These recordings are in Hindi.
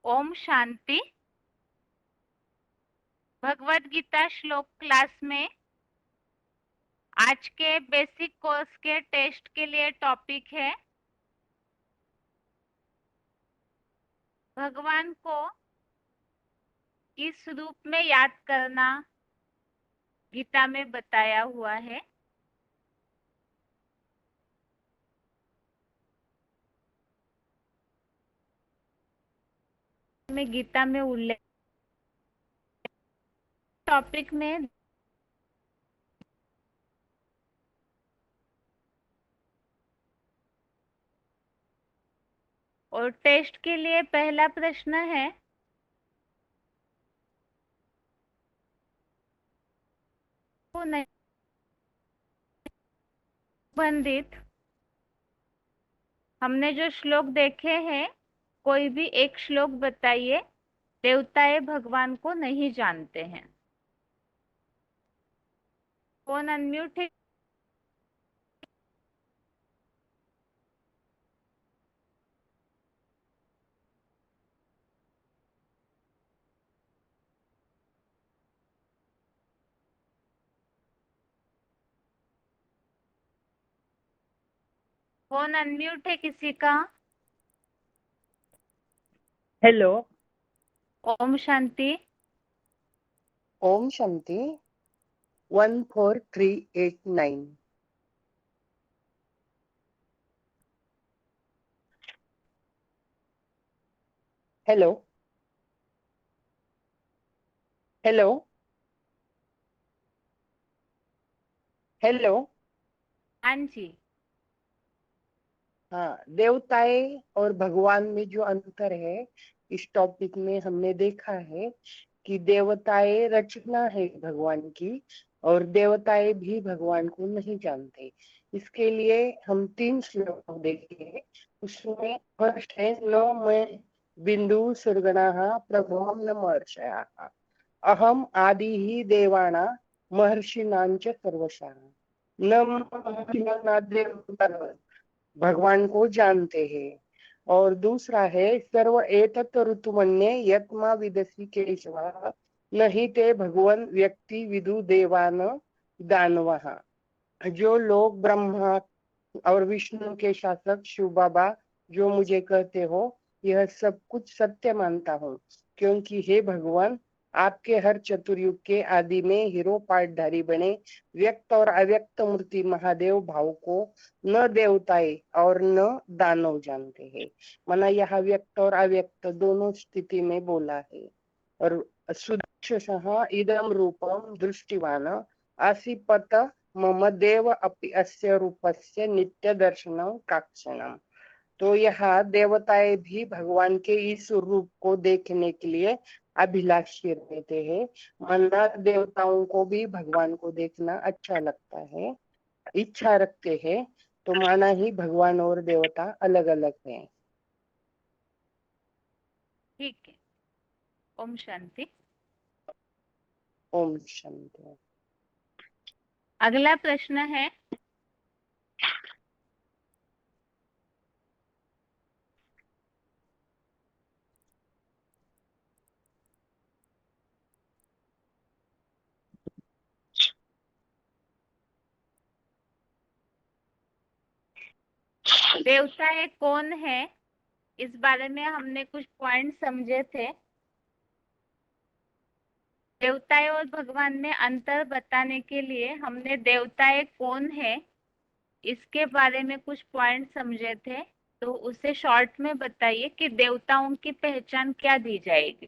ओम शांति। भगवत गीता श्लोक क्लास में आज के बेसिक कोर्स के टेस्ट के लिए टॉपिक है भगवान को किस रूप में याद करना। गीता में बताया हुआ है। में गीता में उल्लेख टॉपिक में और टेस्ट के लिए पहला प्रश्न है वो नहीं संबंधित हमने जो श्लोक देखे हैं कोई भी एक श्लोक बताइए। देवताएं भगवान को नहीं जानते हैं। कौन अनम्यूट है? कौन अनम्यूट है किसी का? हेलो। ओम शांति। ओम शांति 14389। Hello hello hello. हाँ जी। हाँ, देवताएं और भगवान में जो अंतर है, इस टॉपिक में हमने देखा है कि देवताएं रचना है भगवान की, और देवताएं भी भगवान को नहीं जानते। इसके लिए हम 3 श्लोक देखेंगे। उसमें फर्स्ट है न मैं बिंदु सुरगणा प्रभुम न महर्षया अहम आदि ही देवाना महर्षिणांच सर्वशः न भगवान को जानते हैं। और दूसरा है सर्व एतत् ऋतुमन्ये यत्मा विदसी केशव नहीं ते भगवान व्यक्ति विदु देवान दानवः। जो लोग ब्रह्मा और विष्णु के शासक शिव बाबा जो मुझे कहते हो, यह सब कुछ सत्य मानता हूँ, क्योंकि हे भगवान, आपके हर चतुर्युग के आदि में हीरो पाठधारी बने व्यक्त और अव्यक्त मूर्ति महादेव भाव को न देवताएं और न दानव जानते हैं। मना यह व्यक्त और अव्यक्त दोनों स्थिति में बोला है। और सुदर्शः इदम रूपम दृष्टिवान आसीपत मम देव अपि अस्य रूपस्य नित्य दर्शनम काक्षणम। तो यह देवताएं भी भगवान के इस रूप को देखने के लिए अभिलाषी रहते हैं। माना देवताओं को भी भगवान को देखना अच्छा लगता है, इच्छा रखते हैं। तो माना ही भगवान और देवता अलग अलग हैं। ठीक है। ओम शांति। ओम शांति। अगला प्रश्न है देवताएं कौन है। इस बारे में हमने कुछ पॉइंट समझे थे। देवताएं और भगवान में अंतर बताने के लिए हमने देवताएं कौन है इसके बारे में कुछ पॉइंट समझे थे। तो उसे शॉर्ट में बताइए कि देवताओं की पहचान क्या दी जाएगी।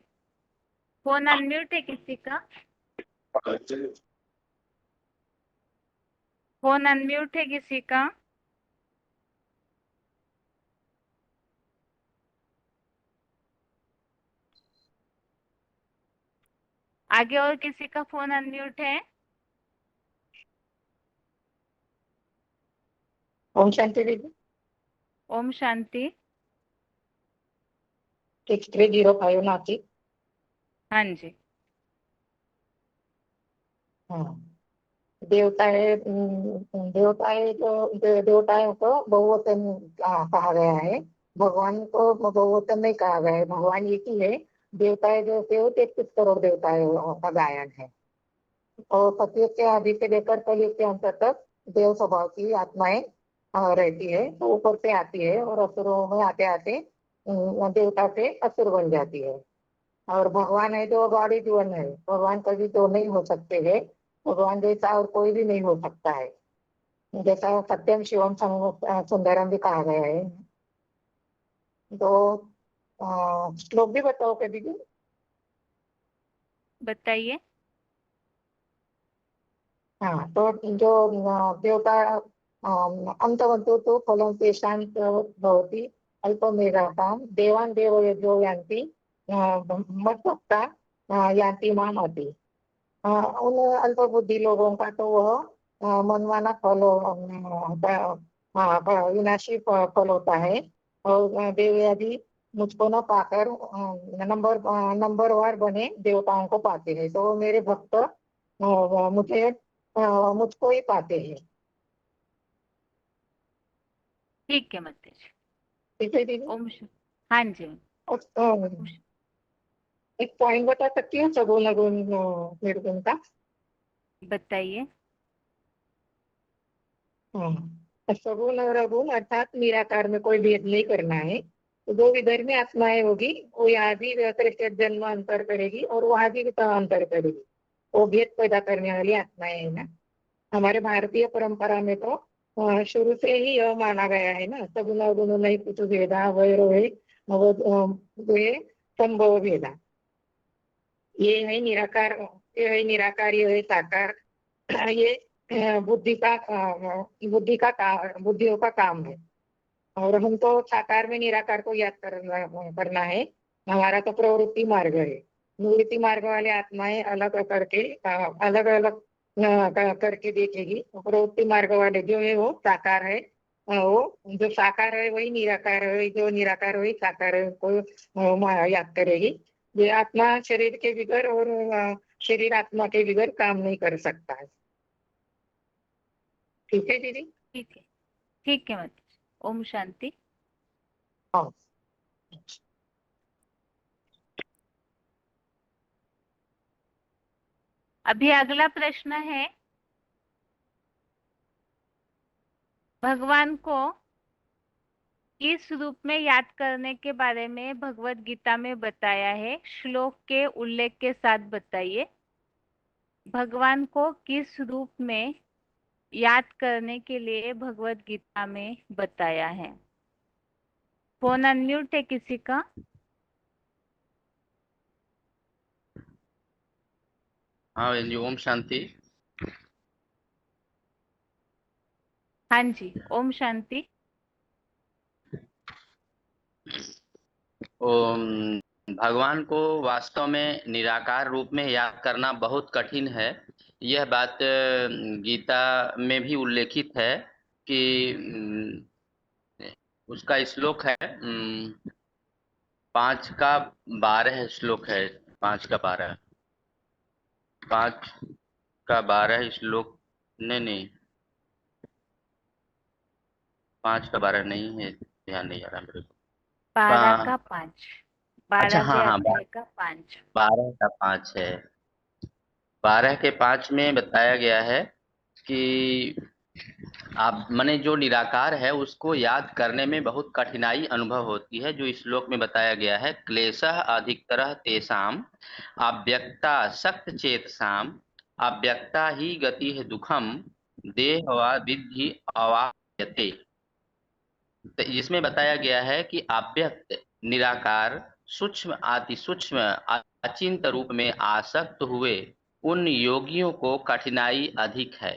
फोन अनम्यूट है किसी का? फोन अनम्यूट है किसी का? आगे और किसी का फोन अनम्यूट है? ओम शांति दीदी। ओम शांति। 6305 नाती। हाँ जी। हाँ, देवताएं देवताएं को बहुवचन कहा गया है। भगवान को भगवतम नहीं कहा गया है, भगवान एक ही है। देवताएं जो थे वो 33 करोड़ देवताओं का गायन है। और सतयुग के आदि से लेकर कलयुग के अंत तक देव स्वभाव की आत्माएं रहती है, तो ऊपर से आती है और असुरों में आते आते देवता से असुर बन जाती है। और भगवान है जो गॉड इज वन है, भगवान कभी दो नहीं हो सकते हैं। भगवान जैसा और कोई भी नहीं हो सकता है, जैसा सत्यम शिवम सुंदरम भी कहा गया है। तो श्लोक भी बताओ कभी भी। बताइए। हाँ, तो जो देवता अंतवन्तु तो फलं तेषां भवति अल्पमेधातां देवान् देवयजो यान्ति मद्भक्ता यान्ति माम् अति। उन अल्प बुद्धि लोगों का तो वह मनमाना फल विनाशी फल होता है। और देव यदि मुझको न पाकर नंबरवार बने देवताओं को पाते हैं, तो मेरे भक्त मुझे मुझको ही पाते हैं। ठीक है माता जी। ठीक है दीदी। हाँ जी। और, एक पॉइंट बता सकती हूँ सगुण अगुण निर्गुण का। बताइए। सगुण और अगुण अर्थात निराकार में कोई भेद नहीं करना है। तो जो विधर्मी आत्माएं होगी वो यहाँ भी कृष्ण जन्म अंतर करेगी और वहां भी अंतर करेगी। वो भेद पैदा करने वाली आत्माएं है ना। हमारे भारतीय परंपरा में तो शुरू से ही यह माना गया है ना, सगुण अगुण नहीं कुछ भेदा वैरो है वे संभव भेदा। ये है निराकार, ये है निराकार, ये है साकार। ये बुद्धियों का काम है। और हम तो साकार में निराकार को याद करना है। हमारा तो प्रवृत्ति मार्ग है। निवृत्ति मार्ग वाले आत्माएं अलग करके अलग अलग करके देखेगी। प्रवृत्ति मार्ग वाले जो है वो साकार है। वो जो साकार है वही निराकार है, जो निराकार वही साकार है, को याद करेगी। ये आत्मा शरीर के बिगर और शरीर आत्मा के बिगर काम नहीं कर सकता है। ठीक है दीदी। ठीक है। ठीक है माता जी। ओम शांति। हाँ। अभी अगला प्रश्न है, भगवान को किस रूप में याद करने के बारे में भगवत गीता में बताया है, श्लोक के उल्लेख के साथ बताइए। भगवान को किस रूप में याद करने के लिए भगवत गीता में बताया है। फोन अनम्यूट है किसी का? हाँ बहन जी, ओम शांति। हाँ जी, ओम शांति। ओम। भगवान को वास्तव में निराकार रूप में याद करना बहुत कठिन है। यह बात गीता में भी उल्लेखित है कि उसका श्लोक है 5 का 12 श्लोक है। 5 का 12, 5 का 12 श्लोक। नहीं, 5 का 12 नहीं है, ध्यान नहीं आ रहा मेरे को। 12 का 5, अच्छा, हाँ 12वें हाँ, अध्याय का 5। 12 का 5 है। 12 के 5 में बताया गया है कि आप माने जो निराकार है उसको याद करने में बहुत कठिनाई अनुभव होती है। जो इस श्लोक में बताया गया है, क्लेशः अधिकतरः तेषाम् अव्यक्ता सक्त चेतसाम अव्यक्ता ही गति है दुखम देहवा विद्धि अवाप्यते। तो इसमें बताया गया है कि अव्यक्त निराकार सूक्ष्म अति सूक्ष्म अचिंत रूप में आसक्त हुए उन योगियों को कठिनाई अधिक है,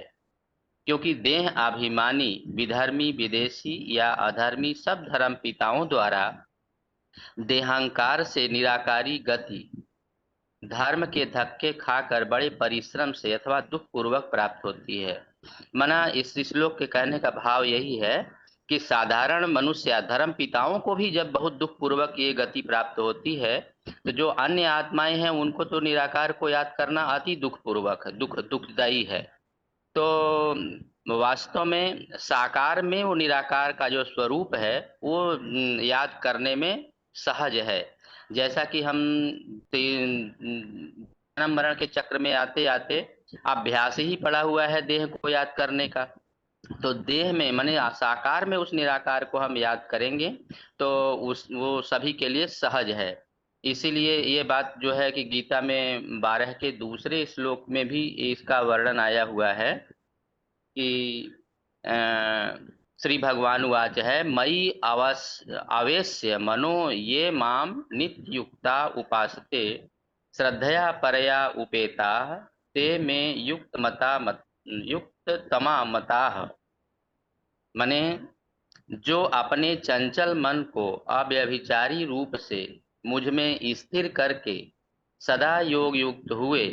क्योंकि देह अभिमानी विधर्मी विदेशी या अधर्मी सब धर्म पिताओं द्वारा देहांकार से निराकारी गति धर्म के धक्के खाकर बड़े परिश्रम से अथवा दुख पूर्वक प्राप्त होती है। मना इस श्लोक के कहने का भाव यही है कि साधारण मनुष्य धर्म पिताओं को भी जब बहुत दुख पूर्वक ये गति प्राप्त होती है, तो जो अन्य आत्माएं हैं उनको तो निराकार को याद करना अति दुख पूर्वक दुखदायी है। तो वास्तव में साकार में वो निराकार का जो स्वरूप है वो याद करने में सहज है। जैसा कि हम जन्म मरण के चक्र में आते आते अभ्यास ही पड़ा हुआ है देह को याद करने का। तो देह में माने साकार में उस निराकार को हम याद करेंगे तो वो सभी के लिए सहज है। इसीलिए ये बात जो है कि गीता में 12 के दूसरे श्लोक में भी इसका वर्णन आया हुआ है कि श्री भगवान उवाच है मयि आवेश्य मनो ये माम नित्ययुक्ता उपासते श्रद्धया परया उपेताः ते मे युक्ततमा मताः। माने जो अपने चंचल मन को अव्यभिचारी रूप से मुझ में स्थिर करके सदा योग युक्त हुए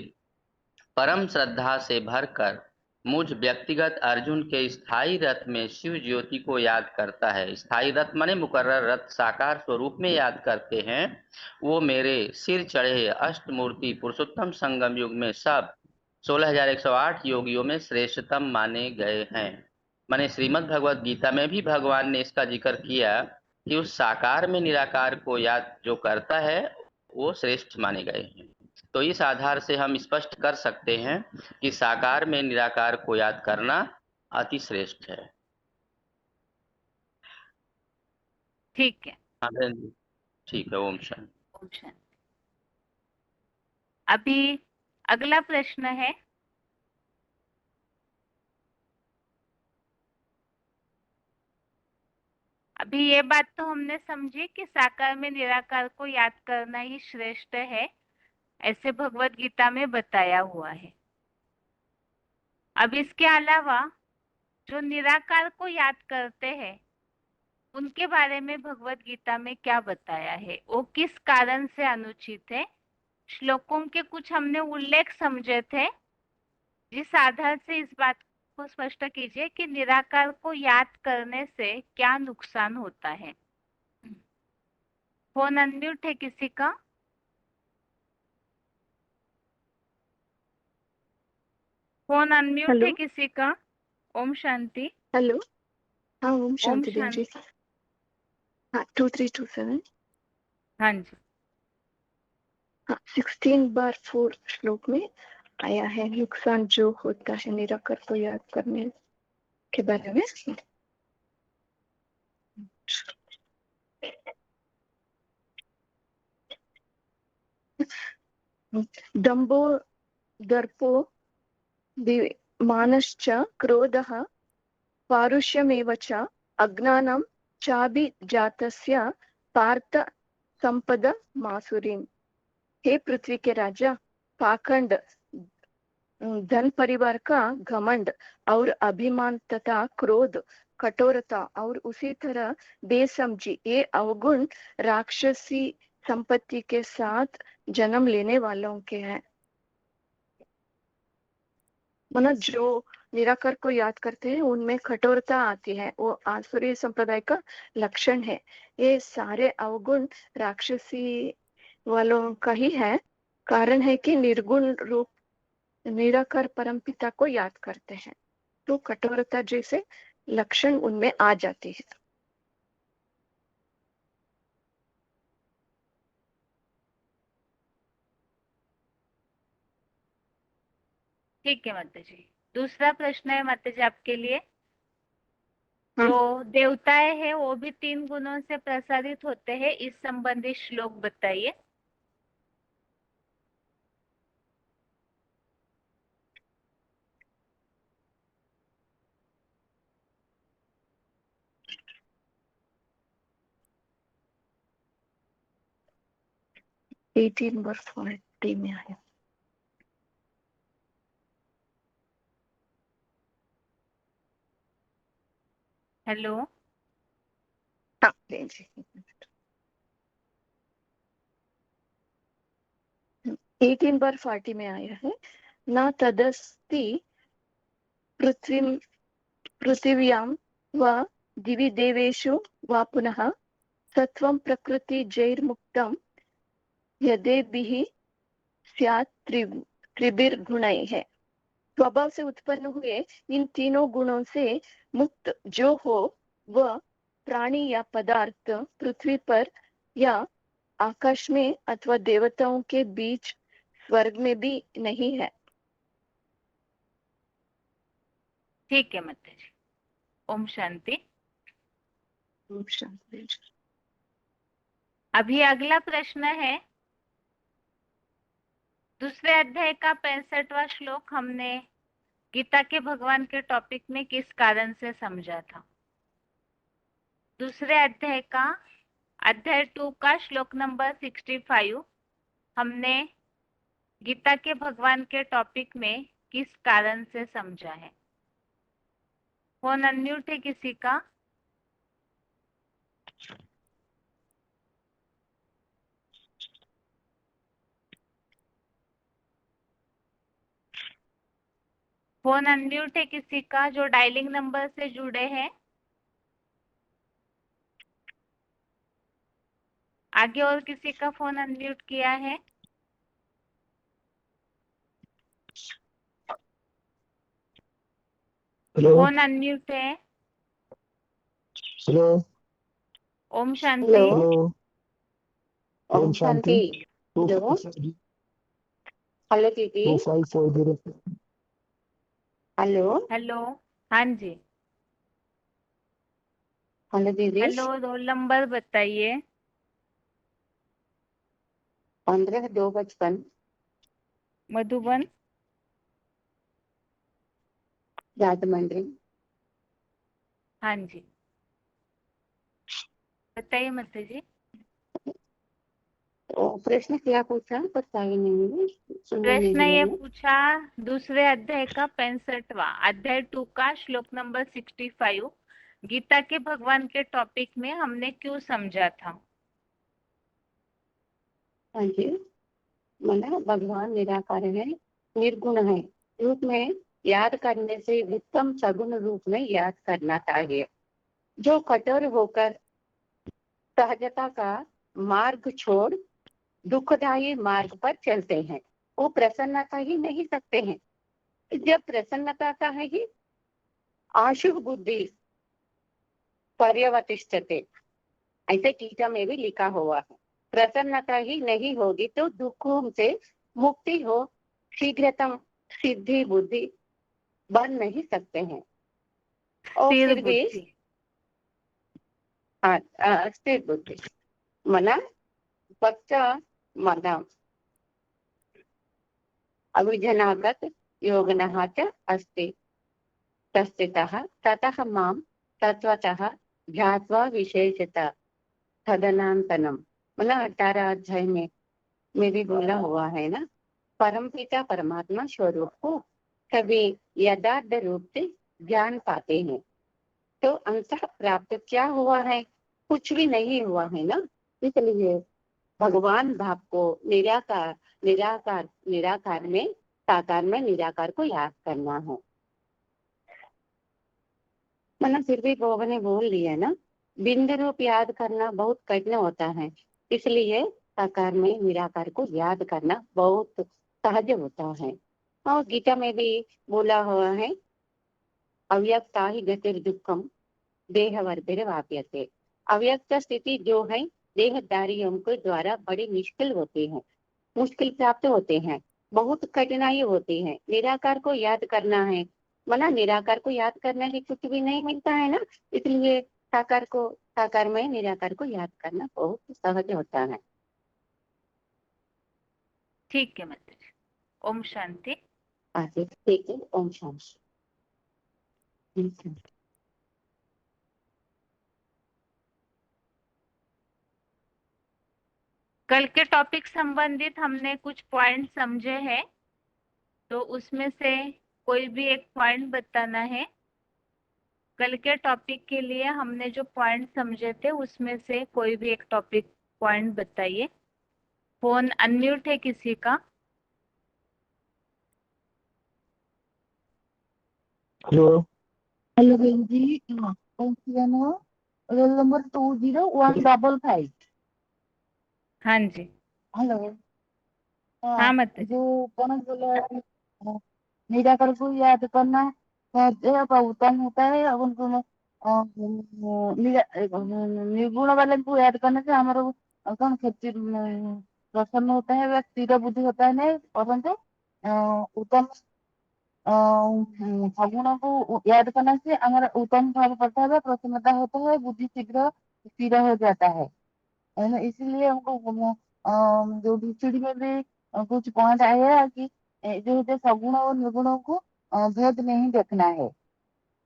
परम श्रद्धा से भरकर मुझ व्यक्तिगत अर्जुन के स्थायी रथ में शिव ज्योति को याद करता है। स्थायी रथ माने मुकर्रर रथ साकार स्वरूप में याद करते हैं। वो मेरे सिर चढ़े अष्टमूर्ति पुरुषोत्तम संगम युग में सब 16,108 योगियों में श्रेष्ठतम माने गए हैं। माने श्रीमद् भगवद गीता में भी भगवान ने इसका जिक्र किया कि उस साकार में निराकार को याद जो करता है वो श्रेष्ठ माने गए हैं। तो इस आधार से हम स्पष्ट कर सकते हैं कि साकार में निराकार को याद करना अति श्रेष्ठ है। ठीक है। हाँ बहन जी, ठीक है। ओम शांति। ओम शांति। अभी अगला प्रश्न है, अभी ये बात तो हमने समझी कि साकार में निराकार को याद करना ही श्रेष्ठ है, ऐसे भगवत गीता में बताया हुआ है। अब इसके अलावा जो निराकार को याद करते हैं उनके बारे में भगवत गीता में क्या बताया है, वो किस कारण से अनुचित है। श्लोकों के कुछ हमने उल्लेख समझे थे, जिस आधार से इस बात को स्पष्ट कीजिए कि निराकार को याद करने से क्या नुकसान होता है। फोन अनम्यूट है किसी का? फोन अनम्यूट है किसी का? ओम शांति। हेलो, हाँ ओम ओम शांति देव जी। शांति। हाँ 2327। हाँ जी। हाँ 16/4 श्लोक में आया है नुकसान जो होता है निराकार को याद करने के बारे में। दम्भो दर्पो मानश्च क्रोधः पारुष्यमेव च अज्ञानं चाभिजातस्य पार्थ संपद मासुरीम। हे पृथ्वी के राजा, पाखंड, धन परिवार का घमंड और अभिमान तथा क्रोध, कठोरता और उसी तरह बेसमझी ये अवगुण राक्षसी संपत्ति के साथ जन्म लेने वालों के हैं। मतलब जो निराकार को याद करते हैं उनमें कठोरता आती है, वो आसुरी संप्रदाय का लक्षण है। ये सारे अवगुण राक्षसी वालों का ही है। कारण है कि निर्गुण रूप निराकार परमपिता को याद करते हैं तो कठोरता जैसे लक्षण उनमें आ जाती है। ठीक है माता जी। दूसरा प्रश्न है माता जी आपके लिए। जो देवताएं हैं वो भी 3 गुणों से प्रसारित होते हैं, इस संबंधी श्लोक बताइए। नंबर 40 में आया। हेलो। हाँ 18/40 में आया है। न तदस्ति पृथिव्यां व दिवि देवेषु वा पुनः सत्वं प्रकृति जैर्मुक्तं यदेभिः स्यात् त्रिभिर्गुणैः। स्वभाव से उत्पन्न हुए इन तीनों गुणों से मुक्त जो हो वह प्राणी या पदार्थ पृथ्वी पर या आकाश में अथवा देवताओं के बीच स्वर्ग में भी नहीं है। ठीक है माता जी। ओम शांति। ओम शांति। अभी अगला प्रश्न है, दूसरे अध्याय का 65वां श्लोक हमने गीता के भगवान के टॉपिक में किस कारण से समझा था? दूसरे अध्याय का अध्याय 2 का श्लोक नंबर 65 हमने गीता के भगवान के टॉपिक में किस कारण से समझा है? फोन अनम्यूट है किसी का? फोन अनम्यूट है किसी का जो डायलिंग नंबर से जुड़े हैं? आगे और किसी का फोन अनम्यूट किया है? हेलो फोन अनम्यूट है। हेलो ओम शांति। हेलो हेलो ओम शांति। हेलो हेलो दीदी। 2540 हेलो हेलो। हाँ जी। हेलो दीदी। हेलो, रोल नंबर बताइए। 15-255 मधुबन। राजमंड्री। हाँ जी, बताइए माता जी। प्रश्न क्या पूछा पता ही नहीं, सुनने नहीं प्रश्न दिया ये ना। पूछा, दूसरे अध्याय का 65वां अध्याय 2 का श्लोक नंबर 65 गीता के भगवान के टॉपिक में हमने क्यों समझा था? हाँ जी, मना भगवान निराकार है, निर्गुण है, रूप में याद करने से उत्तम सगुण रूप में याद करना चाहिए। जो कठोर होकर सहजता का मार्ग छोड़ दुखदायी मार्ग पर चलते हैं वो प्रसन्नता ही नहीं सकते हैं। जब प्रसन्नता का है ही आशु बुद्धि पर्यवतिष्ठते, ऐसे टीका में भी लिखा हुआ है। प्रसन्नता ही नहीं होगी तो दुखों से मुक्ति हो शीघ्रतम सिद्धि बुद्धि बन नहीं सकते हैं। और स्थिर फिर भी बुद्धि। स्थिर बुद्धि मना भक्त मना अविजनागत योगनः च अस्ति तस्थितः ततः मां तत्वतः ध्यात्वा विशेषतः तदनान्तरम। मतलब 18 अध्याय में भी बोला हुआ है ना, परमपिता परमात्मा स्वरूप को कभी यथार्थ रूप से ज्ञान पाते हैं तो अंत प्राप्त क्या हुआ है? कुछ भी नहीं हुआ है ना। इसलिए भगवान भाव को निराकार निराकार निराकार में साकार में निराकार को याद करना है। मतलब फिर भी बाबा ने बोल दिया ना, बिंदु रूप याद करना बहुत कठिन होता है, इसलिए साकार में निराकार को याद करना बहुत सहज होता है। और गीता में भी बोला हुआ है, अव्यक्ता ही गतिर दुखम देह वर्भिर वाप्यते। अव्यक्त स्थिति जो है देहधारियों के द्वारा बड़ी मुश्किल होती है, मुश्किल प्राप्त होते हैं, बहुत कठिनाई होती है। निराकार को याद करना है, मना निराकार को याद करने से कुछ भी नहीं मिलता है ना। इसलिए साकार में निराकार को याद करना बहुत सहज होता है। ठीक है माता जी। ओम शांति। आगे ठीक है। ओम शांति। कल के टॉपिक संबंधित हमने कुछ पॉइंट समझे हैं, तो उसमें से कोई भी एक पॉइंट बताना है। कल के टॉपिक के लिए हमने जो पॉइंट समझे थे उसमें से कोई भी एक टॉपिक पॉइंट बताइए। फोन अनम्यूट है किसी का? हेलो हेलो बहन जी, रोल नंबर 20155। हाँ जी। हेलो। हाँ माता जी। जो कौन बोला है? निराकार को याद करना सहज है और उत्तम होता है। और उनको निर्गुण वाले को याद करने से हमारा कौन क्षति प्रसन्न होता है वह स्थिर बुद्धि होता है नहीं, परंतु उत्तम सगुणों को याद करने से हमारा उत्तम भाव पड़ता है, प्रसन्नता होता है, बुद्धि शीघ्र स्थिर हो जाता है ना। इसीलिए हमको जो बीसीडी में भी कुछ पॉइंट आया है कि जो होते सगुण और निर्गुणों को भेद नहीं देखना है,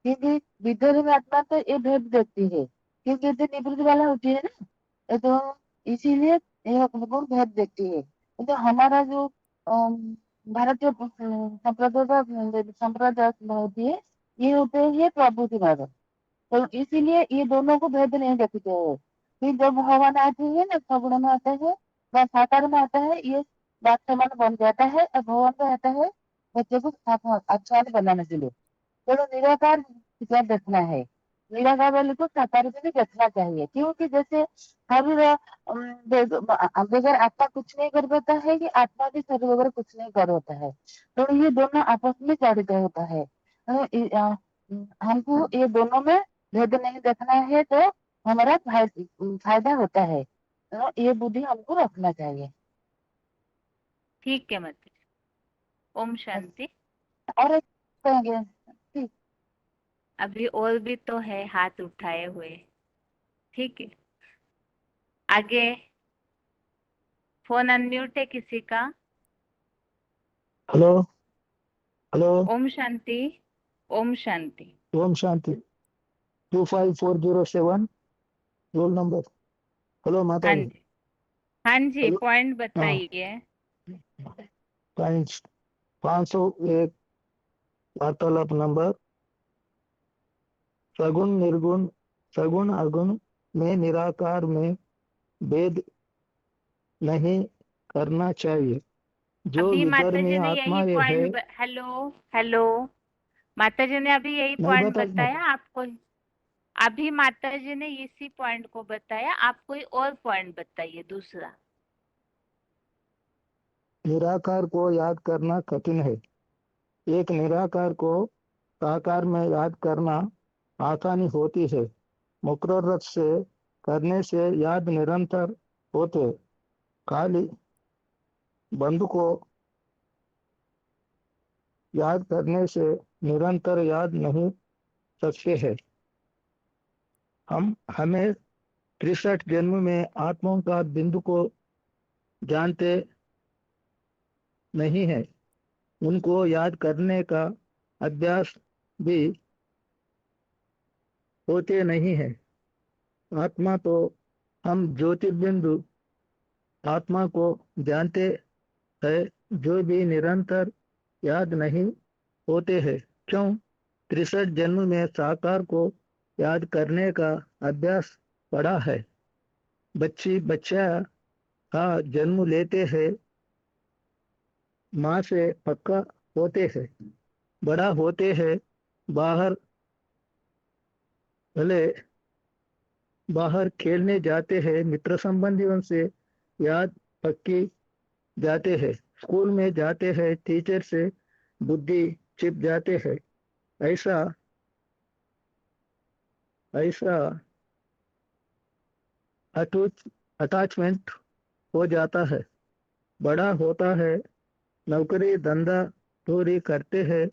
क्योंकि विद्रोही में आत्मा तो ये भेद देखती है, क्योंकि ये निवृत्ति वाला होती है ना, तो इसीलिए ये गुण भेद देखती है। तो हमारा जो भारतीय संप्रदाय होती है, ये होते हैं प्रभुति वाद, तो इसीलिए ये दोनों को भेद नहीं देखते हैं। फिर जब भगवान आते हैं ना, सगुण में आता है वह साकार में आता है, ये बात समान बन जाता है और भगवान में आता है बच्चे को अच्छा बनाने के लिए। चलो निराकार क्या देखना है, निराकार वाले को साकार में भी देखना चाहिए, क्योंकि जैसे शरीर बगैर आत्मा कुछ नहीं कर पाता है कि आत्मा भी शरीर वगैरह कुछ नहीं कर होता है, तो ये दोनों आपस में जड़ित होता है। हमको ये दोनों में भेद नहीं देखना है, तो हमारा फायदा होता है, तो ये बुद्धि हमको रखना चाहिए। ठीक है माता जी। ओम शांति। और एक कहेंगे ठीक। अभी और भी तो है हाथ उठाए हुए, ठीक है। आगे फोन अनम्यूट है किसी का? Hello hello. ओम शांति। ओम शांति। ओम शांति। 25407 रोल नंबर। हेलो माता हाँ जी। जी, हाँ जी, हेलो। पॉइंट हाँ, बताइए। पॉइंट 501 वार्तालाप नंबर। सगुण निर्गुण सगुण अगुण में निराकार में भेद नहीं करना चाहिए। जो अभी माता विधर्मी जी ने आत्मा यही है। पॉइंट हेलो हेलो, माता जी ने अभी यही नहीं पॉइंट बता बताया आपको। अभी माता जी ने इसी पॉइंट को बताया, आप कोई और पॉइंट बताइए दूसरा। निराकार को याद करना कठिन है। एक निराकार को साकार में याद करना आसानी होती है। मुकर्रर से करने से याद निरंतर होते। खाली बंधु को याद करने से निरंतर याद नहीं सकते हैं। हमें 63 जन्म में आत्माओं का बिंदु को जानते नहीं है, उनको याद करने का अभ्यास भी होते नहीं है। आत्मा तो हम ज्योतिर्बिंदु आत्मा को जानते हैं, जो भी निरंतर याद नहीं होते हैं। क्यों? 63 जन्म में साकार को याद करने का अभ्यास पड़ा है। बच्चा का जन्म लेते हैं, माँ से पक्का होते हैं, बड़ा होते हैं, बाहर भले बाहर खेलने जाते हैं, मित्र संबंधियों से याद पक्की जाते हैं, स्कूल में जाते हैं, टीचर से बुद्धि छिप जाते हैं। ऐसा ऐसा अटैचमेंट हो जाता है। बड़ा होता है, नौकरी धंधा डोरी करते हैं,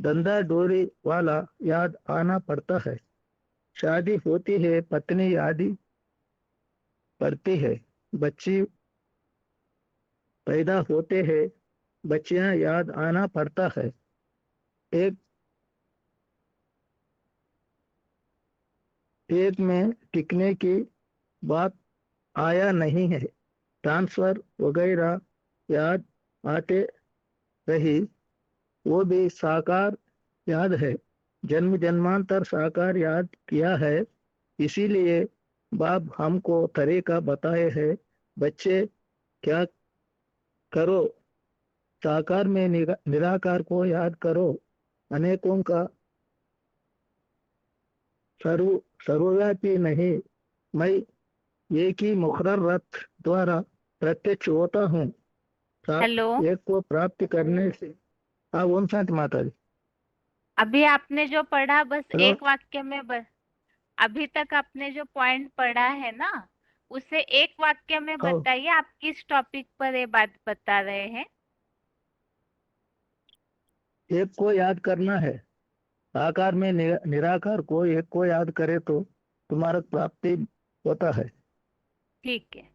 धंधा डोरी वाला याद आना पड़ता है। शादी होती है, पत्नी याद पड़ती है। बच्ची पैदा होते हैं, बच्चियां याद आना पड़ता है। एक एक में टिकने की बात आया नहीं है। ट्रांसफर वगैरह याद आते रही, वो भी साकार याद है। जन्म जन्मांतर साकार याद किया है, इसीलिए बाप हमको तरीका बताए हैं। बच्चे क्या करो, साकार में निराकार को याद करो। अनेकों का सर्वव्यापी नहीं, मैं एक ही मुकर्रर रथ द्वारा प्रत्यक्ष होता हूँ। हेलो एक को प्राप्त करने से हाँ ओम शांति माता जी। अभी आपने जो पढ़ा बस हेलो। एक वाक्य में अभी तक आपने जो पॉइंट पढ़ा है ना, उसे एक वाक्य में हाँ, बताइए, आप किस टॉपिक पर ये बात बता रहे हैं। एक को याद करना है। आकार में निराकार को एक को याद करे तो तुम्हारा प्राप्ति होता है। ठीक है,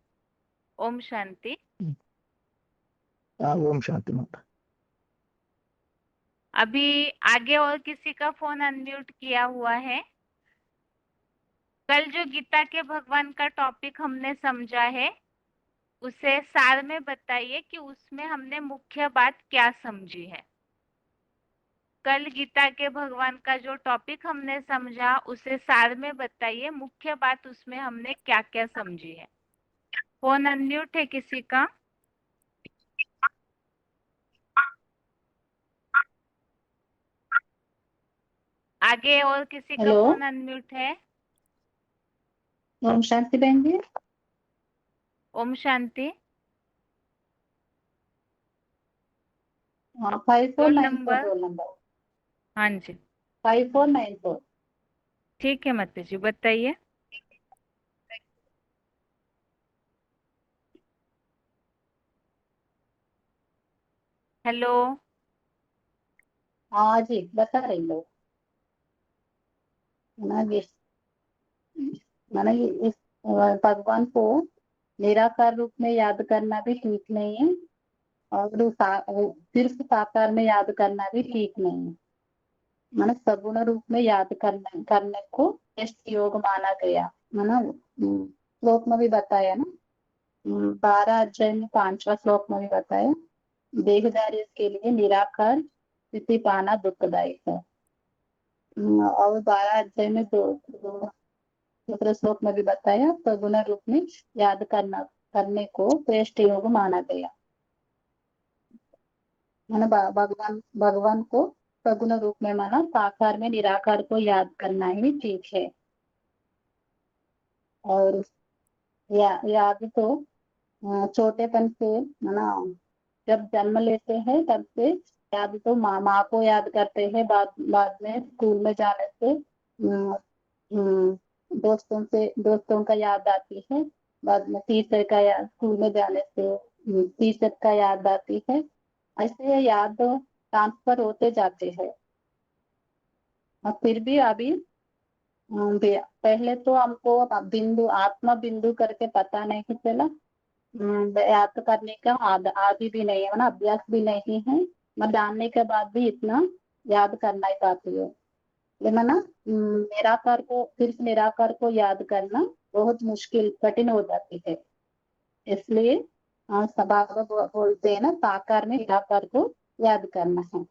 ओम शांति। हाँ ओम शांति माता। अभी आगे और किसी का फोन अनम्यूट किया हुआ है? कल जो गीता के भगवान का टॉपिक हमने समझा है, उसे सार में बताइए कि उसमें हमने मुख्य बात क्या समझी है। कल गीता के भगवान का जो टॉपिक हमने समझा, उसे सार में बताइए, मुख्य बात उसमें हमने क्या क्या समझी है। फोन अनम्यूट है किसी का? आगे और किसी का हेलो, फोन अनम्यूट है? ओम शांति बहन जी। ओम शांति। हाँ, रोल 5494 नंबर? Roll number. हाँ जी, 5494। ठीक है माता जी, बताइए। हेलो। हाँ जी, बता रही लो। ना ये माना ये इस भगवान को निराकार रूप में याद करना भी ठीक नहीं है, और सिर्फ साकार में याद करना भी ठीक नहीं है। माना सगुण रूप में याद करने को श्रेष्ठ योग माना गया। माना श्लोक में भी बताया ना, 12 अध्याय में 5वां श्लोक में भी बताया, देहधारी के लिए निराकार स्थिति पाना दुखदायक है। और 12 अध्याय में दूसरे श्लोक में भी बताया, सगुण रूप में याद करने को श्रेष्ठ योग माना गया। माना भगवान भगवान को सगुण रूप में माना, साकार में निराकार को याद करना ही ठीक है। और याद तो छोटेपन से माना, जब जन्म लेते हैं तब से याद तो माँ को याद करते हैं, बाद में स्कूल में जाने से दोस्तों का याद आती है, बाद में टीचर का याद, स्कूल में जाने से टीचर का याद आती है। ऐसे ये याद ट्रांसफर होते जाते हैं। और फिर भी अभी पहले तो हमको बिंदु आत्मा बिंदु करके पता नहीं चला। याद करने का आदि भी नहीं है ना, अभ्यास भी नहीं है। मैं जानने के बाद भी इतना याद करना ही पाती है। लेकिन ना निराकार को, सिर्फ निराकार को याद करना बहुत मुश्किल कठिन हो जाती है। इसलिए सभा बोलते हैं ना, साकार में निराकार को याद करना है।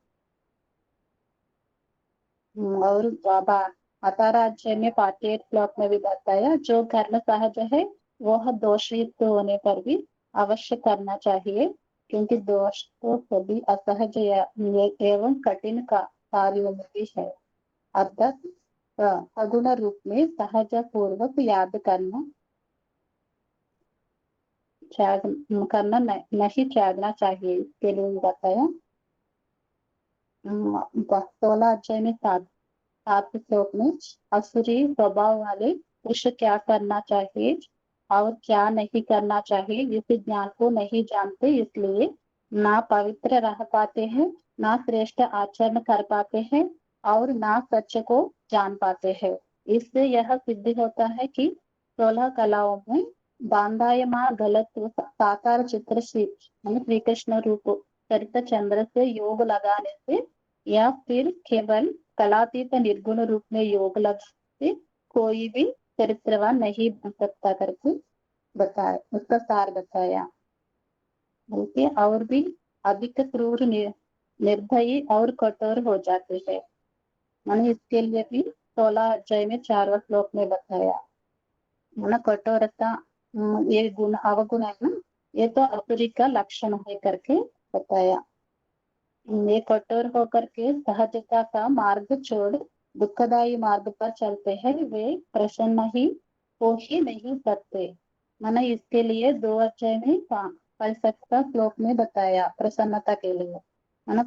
और बाबा अता राज्य में पाठ्य श्लोक में भी बताया, जो कर्म सहज है वह दोषयुक्त होने पर भी अवश्य करना चाहिए, क्योंकि दोष तो सभी असहज एवं कठिन कार्यों में भी है। अर्थात सगुण रूप में सहज पूर्वक याद करना नहीं त्यागना चाहिए। इसके लिए बताया 16 अध्याय में 7 श्लोक में, असुरी स्वभाव वाले पुरुष क्या करना चाहिए और क्या नहीं करना चाहिए, इस ज्ञान को नहीं जानते, इसलिए ना पवित्र रह पाते हैं, ना श्रेष्ठ आचरण कर पाते हैं, और ना सच को जान पाते हैं। इससे यह सिद्ध होता है कि 16 कलाओं में बांधायमान गलत साकार चित्र श्री कृष्ण रूप चरित्र चंद्र से योग लगाने से, या फिर केवल कलातीत निर्गुण रूप में योग लगाने से कोई भी चरित्रवान नहीं बन सकता करके बताया, उसका सार बताया। बल्कि और भी अधिक क्रूर निर्दयी और कठोर हो जाते हैं। मैंने इसके लिए भी 16 अध्याय में 4वां श्लोक में बताया। माना कठोरता ये गुण अवगुण है ना, ये तो असुरी का लक्षण है करके बताया। ये कठोर होकर के सहजता का मार्ग छोड़ दुखदायी मार्ग पर चलते हैं, वे प्रसन्न ही हो ही नहीं सकते। मैंने इसके लिए 2 अध्याय में 65 श्लोक में बताया प्रसन्नता के लिए। मैंने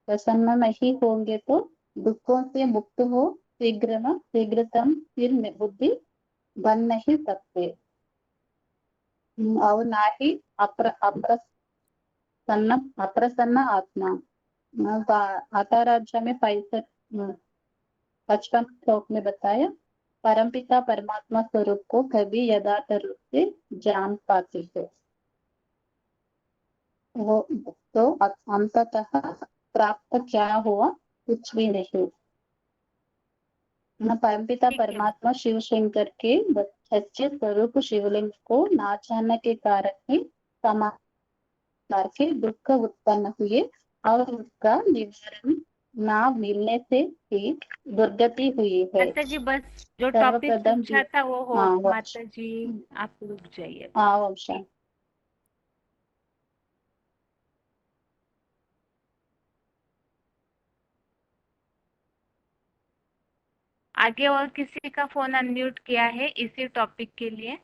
प्रसन्न नहीं होंगे तो दुखों से मुक्त हो शीघ्रतम फिर में बुद्धि बन नहीं सकते। और ना ही अप्रसन्न आत्मा। आताराजा में 55 श्लोक में बताया, परमपिता परमात्मा स्वरूप को कभी यथार्थ रूप से जान पाते थे वो, तो अंततः प्राप्त क्या हुआ? कुछ भी नहीं। परमपिता ठीक है। परमात्मा शिव शंकर के सच्चे स्वरूप शिवलिंग को ना जानने के कारण ही समाचार के दुख उत्पन्न हुए और उसका निवारण ना मिलने से ही दुर्गति हुई है। माता जी बस जो टॉपिक सर्वप्रथम पूछा था वो हो। हाँ माता जी आप रुक जाइए। हाँ वंशा। आगे और किसी का फोन अनम्यूट किया है इसी टॉपिक के लिए?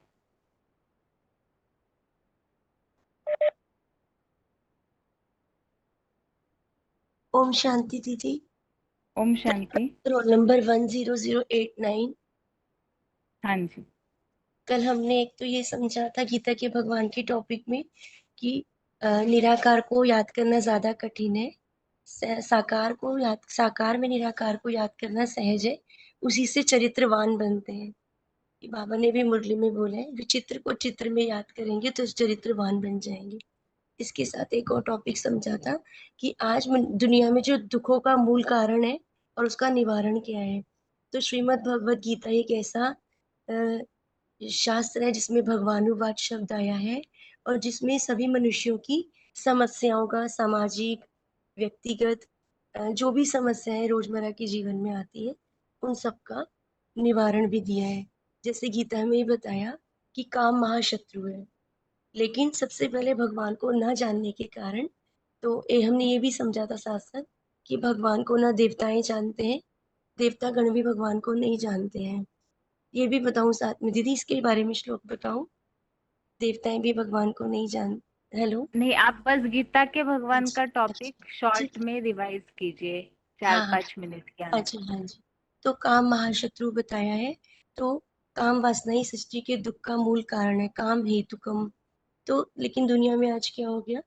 ओम शांति दीदी। ओम शांति। Roll number 10089। हाँ जी। कल हमने एक तो ये समझा था गीता के भगवान के टॉपिक में कि निराकार को याद करना ज्यादा कठिन है, साकार में निराकार को याद करना सहज है, उसी से चरित्रवान बनते हैं। ये बाबा ने भी मुरली में बोला है, विचित्र को चित्र में याद करेंगे तो चरित्रवान बन जाएंगे। इसके साथ एक और टॉपिक समझा था कि आज दुनिया में जो दुखों का मूल कारण है और उसका निवारण क्या है। तो श्रीमद् भगवत गीता एक ऐसा शास्त्र है जिसमें भगवानुवाद शब्द आया है और जिसमें सभी मनुष्यों की समस्याओं का, सामाजिक, व्यक्तिगत जो भी समस्याएं रोजमर्रा के जीवन में आती है उन सब का निवारण भी दिया है। जैसे गीता में ही बताया कि काम महाशत्रु है, लेकिन सबसे पहले भगवान को न जानने के कारण तो हमने ये भी समझा था साथ साथ कि भगवान को ना देवताएं जानते हैं, देवता गण भी भगवान को नहीं जानते हैं। ये भी बताऊं साथ में दीदी, इसके बारे में श्लोक बताऊं? देवताएं भी भगवान को नहीं जान। हेलो। नहीं, आप बस गीता के भगवान अच्छा का अच्छा, टॉपिक शॉर्ट ठीक। में रिवाइज कीजिए हाँ हाँ 4-5 मिनट के हाँ अंदर। जी हाँ जी। तो काम महाशत्रु बताया है। तो काम वासना ही सृष्टि के दुख का मूल कारण है, काम हेतु कम। तो लेकिन दुनिया में आज क्या हो गया,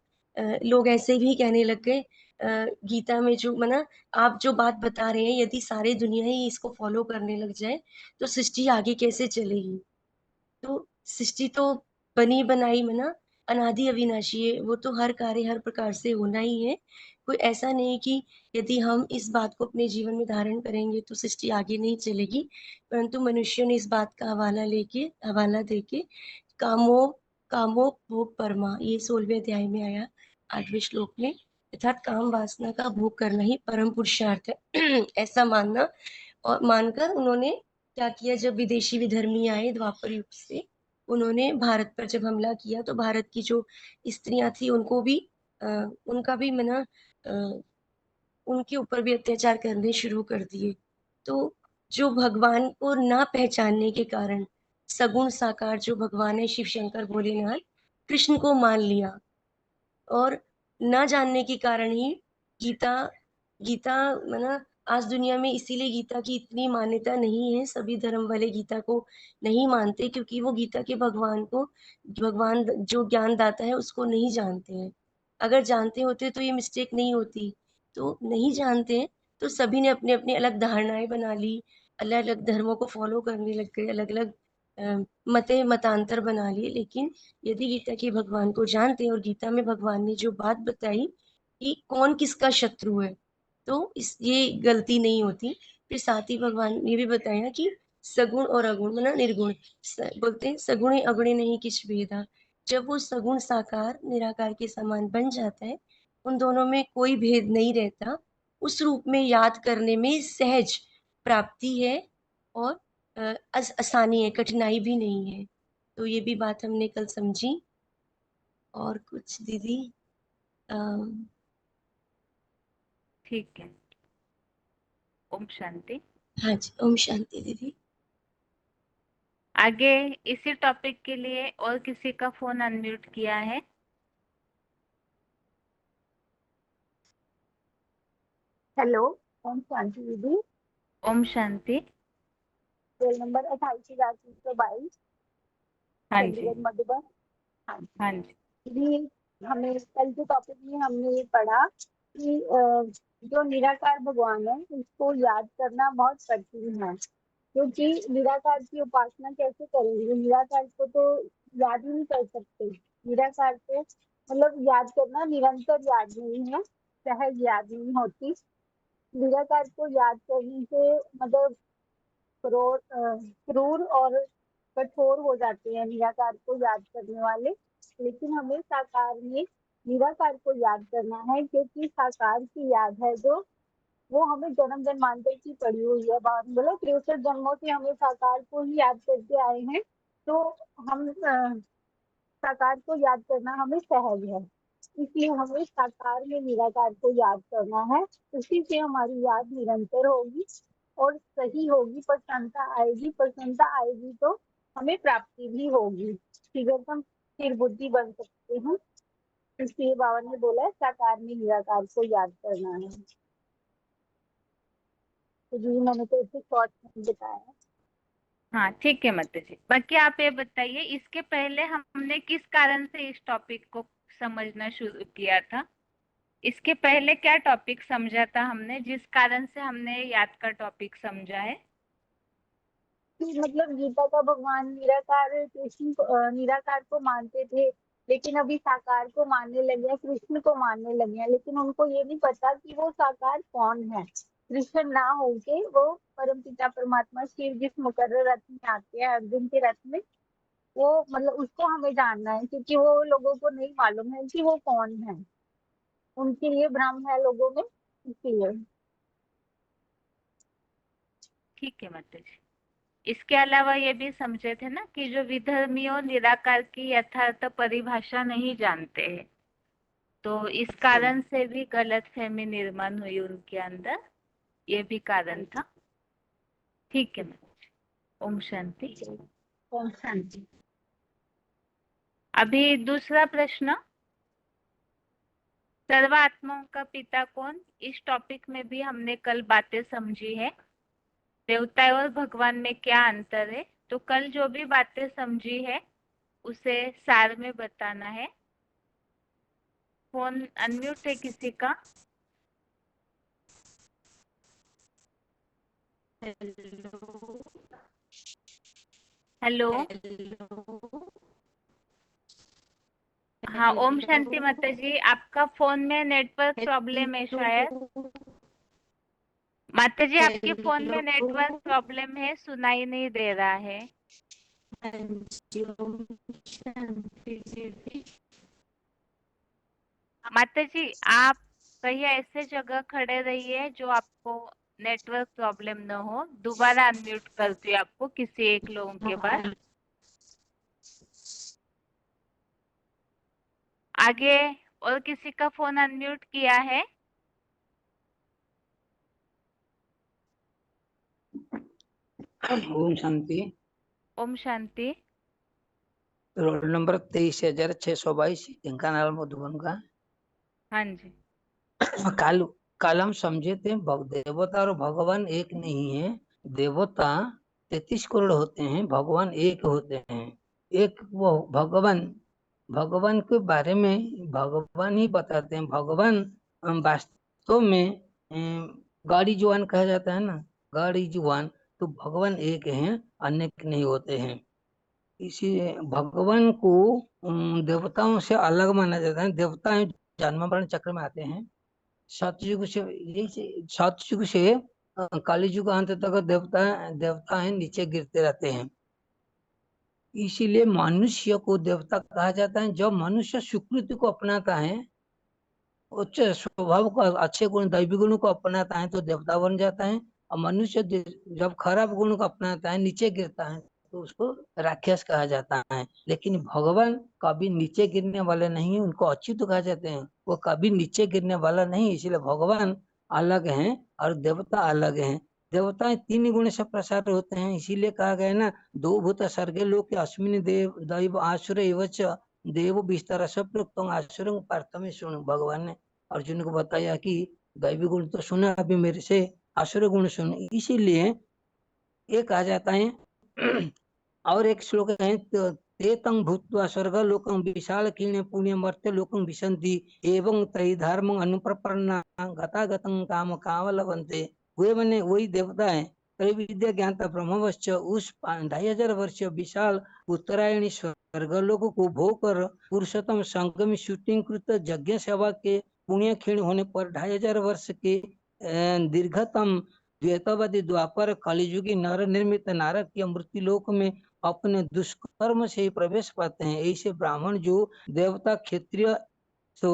लोग ऐसे भी कहने लग गए, गीता में जो मना आप जो बात बता रहे हैं यदि सारे दुनिया ही इसको फॉलो करने लग जाए तो सृष्टि आगे कैसे चलेगी। तो सृष्टि तो बनी बनाई मना अनादि अविनाशी है, वो तो हर कार्य हर प्रकार से होना ही है। कोई ऐसा नहीं कि यदि हम इस बात को अपने जीवन में धारण करेंगे तो सृष्टि आगे नहीं चलेगी, परंतु मनुष्यों ने इस बात का हवाला देके कामो कामो भोग परमा, ये 16वें अध्याय में आया 8वें श्लोक में, अर्थात काम वासना का भोग करना ही परम पुरुषार्थ है। ऐसा मानना। और मानकर उन्होंने क्या किया, जब विदेशी विधर्मी आए द्वापर युग से, उन्होंने भारत पर जब हमला किया तो भारत की जो स्त्रियां थी उनको भी उनका भी मना उनके ऊपर भी अत्याचार करने शुरू कर दिए। तो जो भगवान को ना पहचानने के कारण सगुण साकार जो भगवान है शिव शंकर भोलेनाथ, कृष्ण को मान लिया। और न जानने के कारण ही गीता गीता मना आज दुनिया में इसीलिए गीता की इतनी मान्यता नहीं है, सभी धर्म वाले गीता को नहीं मानते क्योंकि वो गीता के भगवान जो ज्ञान दाता है उसको नहीं जानते हैं। अगर जानते होते तो ये मिस्टेक नहीं होती। तो नहीं जानते हैं तो सभी ने अपने अपने अलग धारणाएं बना ली, अलग अलग धर्मों को फॉलो करने लग गए, अलग अलग मतांतर बना लिए। लेकिन यदि गीता के भगवान को जानते हैं और गीता में भगवान ने जो बात बताई कि कौन किसका शत्रु है, तो ये गलती नहीं होती। फिर साथ ही भगवान ने भी बताया कि सगुण और अगुण मना निर्गुण, बोलते हैं सगुण अगुण नहीं किछ भेदा। जब वो सगुण साकार निराकार के समान बन जाता है, उन दोनों में कोई भेद नहीं रहता, उस रूप में याद करने में सहज प्राप्ति है और आसानी है, कठिनाई भी नहीं है। तो ये भी बात हमने कल समझी। और कुछ दीदी? ठीक है। ओम शांति। हाँ जी, ओम शांति दीदी। आगे इसी टॉपिक के लिए और किसी का फोन अनम्यूट किया है? हेलो, ओम शांति दीदी। ओम शांति। रोल नंबर 88,322, हाँ जी। चंडीगढ़ मधुबन। हाँ जी हाँ जी। दीदी, हमें कल के टॉपिक में हमने ये पढ़ा कि जो निराकार भगवान है उसको याद करना बहुत कठिन है, क्योंकि निराकार की उपासना कैसे करेंगे? निराकार को तो याद ही नहीं कर सकते। निराकार को मतलब याद करना निरंतर याद नहीं है, सहज याद नहीं होती। निराकार को याद करने से मतलब क्रूर और कठोर हो जाते हैं निराकार को याद करने वाले। लेकिन हमें साकार में निराकार को याद करना है, क्योंकि साकार की याद है जो वो हमें जन्म जन्मांतर की पड़ी हुई है। बात बोले 63 जन्मों से हमें साकार को ही याद करके आए हैं, तो हम साकार को याद करना हमें सहज है। इसलिए हमें साकार में निराकार को याद करना है। उसी से हमारी याद निरंतर होगी और सही होगी। प्रसन्नता आएगी, प्रसन्नता आएगी तो हमें प्राप्ति भी होगी, ठीक है? हम स्थिर बुद्धि बन सकते हैं। इसलिए बाबा ने बोला है साकार में निराकार को याद करना है। तो जी मैंने तो इसे शॉर्ट में बताया। हाँ ठीक है माता जी। बाकी आप ये बताइए, इसके पहले हमने किस कारण से इस टॉपिक को समझना शुरू किया था? इसके पहले क्या टॉपिक समझा था हमने जिस कारण से हमने याद का टॉपिक समझा है? कि मतलब गीता का भगवान निराकार कृष्ण निराकार को मानते थे, लेकिन अभी साकार को मानने लगे हैं, कृष्ण को मानने लगे हैं। लेकिन उनको ये नहीं पता कि वो साकार कौन है। कृष्ण ना होके वो परमपिता परमात्मा शिव जिस मुकर्रर रथ में आते हैं, अर्जुन के रथ में, वो मतलब उसको हमें जानना है, क्योंकि वो लोगों को नहीं मालूम है कि वो कौन है। उनके लिए भ्रम है लोगों में, इसलिए। ठीक है माता जी। इसके अलावा ये भी समझे थे ना कि जो विधर्मियों निराकार की यथार्थ परिभाषा नहीं जानते हैं, तो इस कारण से भी गलतफहमी निर्माण हुई उनके अंदर, ये भी कारण था। ठीक है माता जी। ओम शांति। ओम शांति। अभी दूसरा प्रश्न, सर्व आत्माओं का पिता कौन? इस टॉपिक में भी हमने कल बातें समझी है। देवता और भगवान में क्या अंतर है? तो कल जो भी बातें समझी है उसे सार में बताना है। फोन अनम्यूट है किसी का? हेलो। हाँ ओम शांति माता जी, आपका फोन में नेटवर्क प्रॉब्लम है शायद। माता जी आपके फोन में नेटवर्क प्रॉब्लम है, सुनाई नहीं दे रहा है। माता जी आप कहीं ऐसे जगह खड़े रहिए जो आपको नेटवर्क प्रॉब्लम न हो। दोबारा अनम्यूट करती हूँ आपको किसी एक लोगों के बाद। आगे और किसी का फोन अनम्यूट किया है? ओम शांति। ओम शांति। रोल नंबर 23,622, ढेंकानाल मधुबन का। हाँ जी। कल हम समझे थे देवता और भगवान एक नहीं है। देवता 33 करोड़ होते हैं, भगवान एक होते हैं। एक वो भगवान के बारे में भगवान ही बताते हैं। भगवान वास्तव में गाड़ी जुआन कहा जाता है ना, गाड़ी जुआन। तो भगवान एक हैं, अनेक नहीं होते हैं। इसी भगवान को देवताओं से अलग माना जाता है। देवता जन्म मरण चक्र में आते हैं। सतयुग से कलयुग अंत तक देवता है, नीचे गिरते रहते हैं। इसीलिए मनुष्य को देवता कहा जाता है। जब मनुष्य सुकृति को अपनाता है, उच्च स्वभाव को, अच्छे गुण दैवी गुणों को अपनाता है, तो देवता बन जाता है। और मनुष्य जब खराब गुण को अपनाता है, नीचे गिरता है, तो उसको राक्षस कहा जाता है। लेकिन भगवान कभी नीचे गिरने वाले नहीं है, उनको अच्युत कहा जाते हैं। वो कभी नीचे गिरने वाला नहीं, इसलिए भगवान अलग हैं और देवता अलग हैं। देवताएं 3 गुण से प्रसार होते हैं, इसीलिए कहा गया है ना, 2 भूत सर्गे लोक अस्मिन देव दैव आसुर एवच देव विस्तार सब प्रोक्तम आसुरं पार्थमे सुन। भगवान ने अर्जुन को बताया कि दैवी गुण तो सुना अभी मेरे से, आसुरी गुण सुने, इसीलिए एक आ जाता है और एक श्लोक है, ते तं भूत्वा स्वर्गलोकं विशाल क्षीणे पुण्य मर्त्य लोकं विशन्ति एवं तै धर्म अनुप्रपन्ना गतागतं काम कामलवन्ते। वे बने वही देवता है, त्रैविद्या ज्ञाता ब्रह्मवश्च उस 2500 वर्ष विशाल उत्तरायणी स्वर्गलोक को भोग कर पुरुषोत्तम संगम शूटिंग कृत यज्ञ सेवा के पुण्य क्षीण होने पर 2500 वर्ष के दीर्घतम द्वैतवादी द्वापर कलियुगी नर निर्मित नारकीय मृत्युलोक में अपने दुष्कर्म से ही प्रवेश पाते हैं। ऐसे ब्राह्मण जो देवता क्षत्रिय तो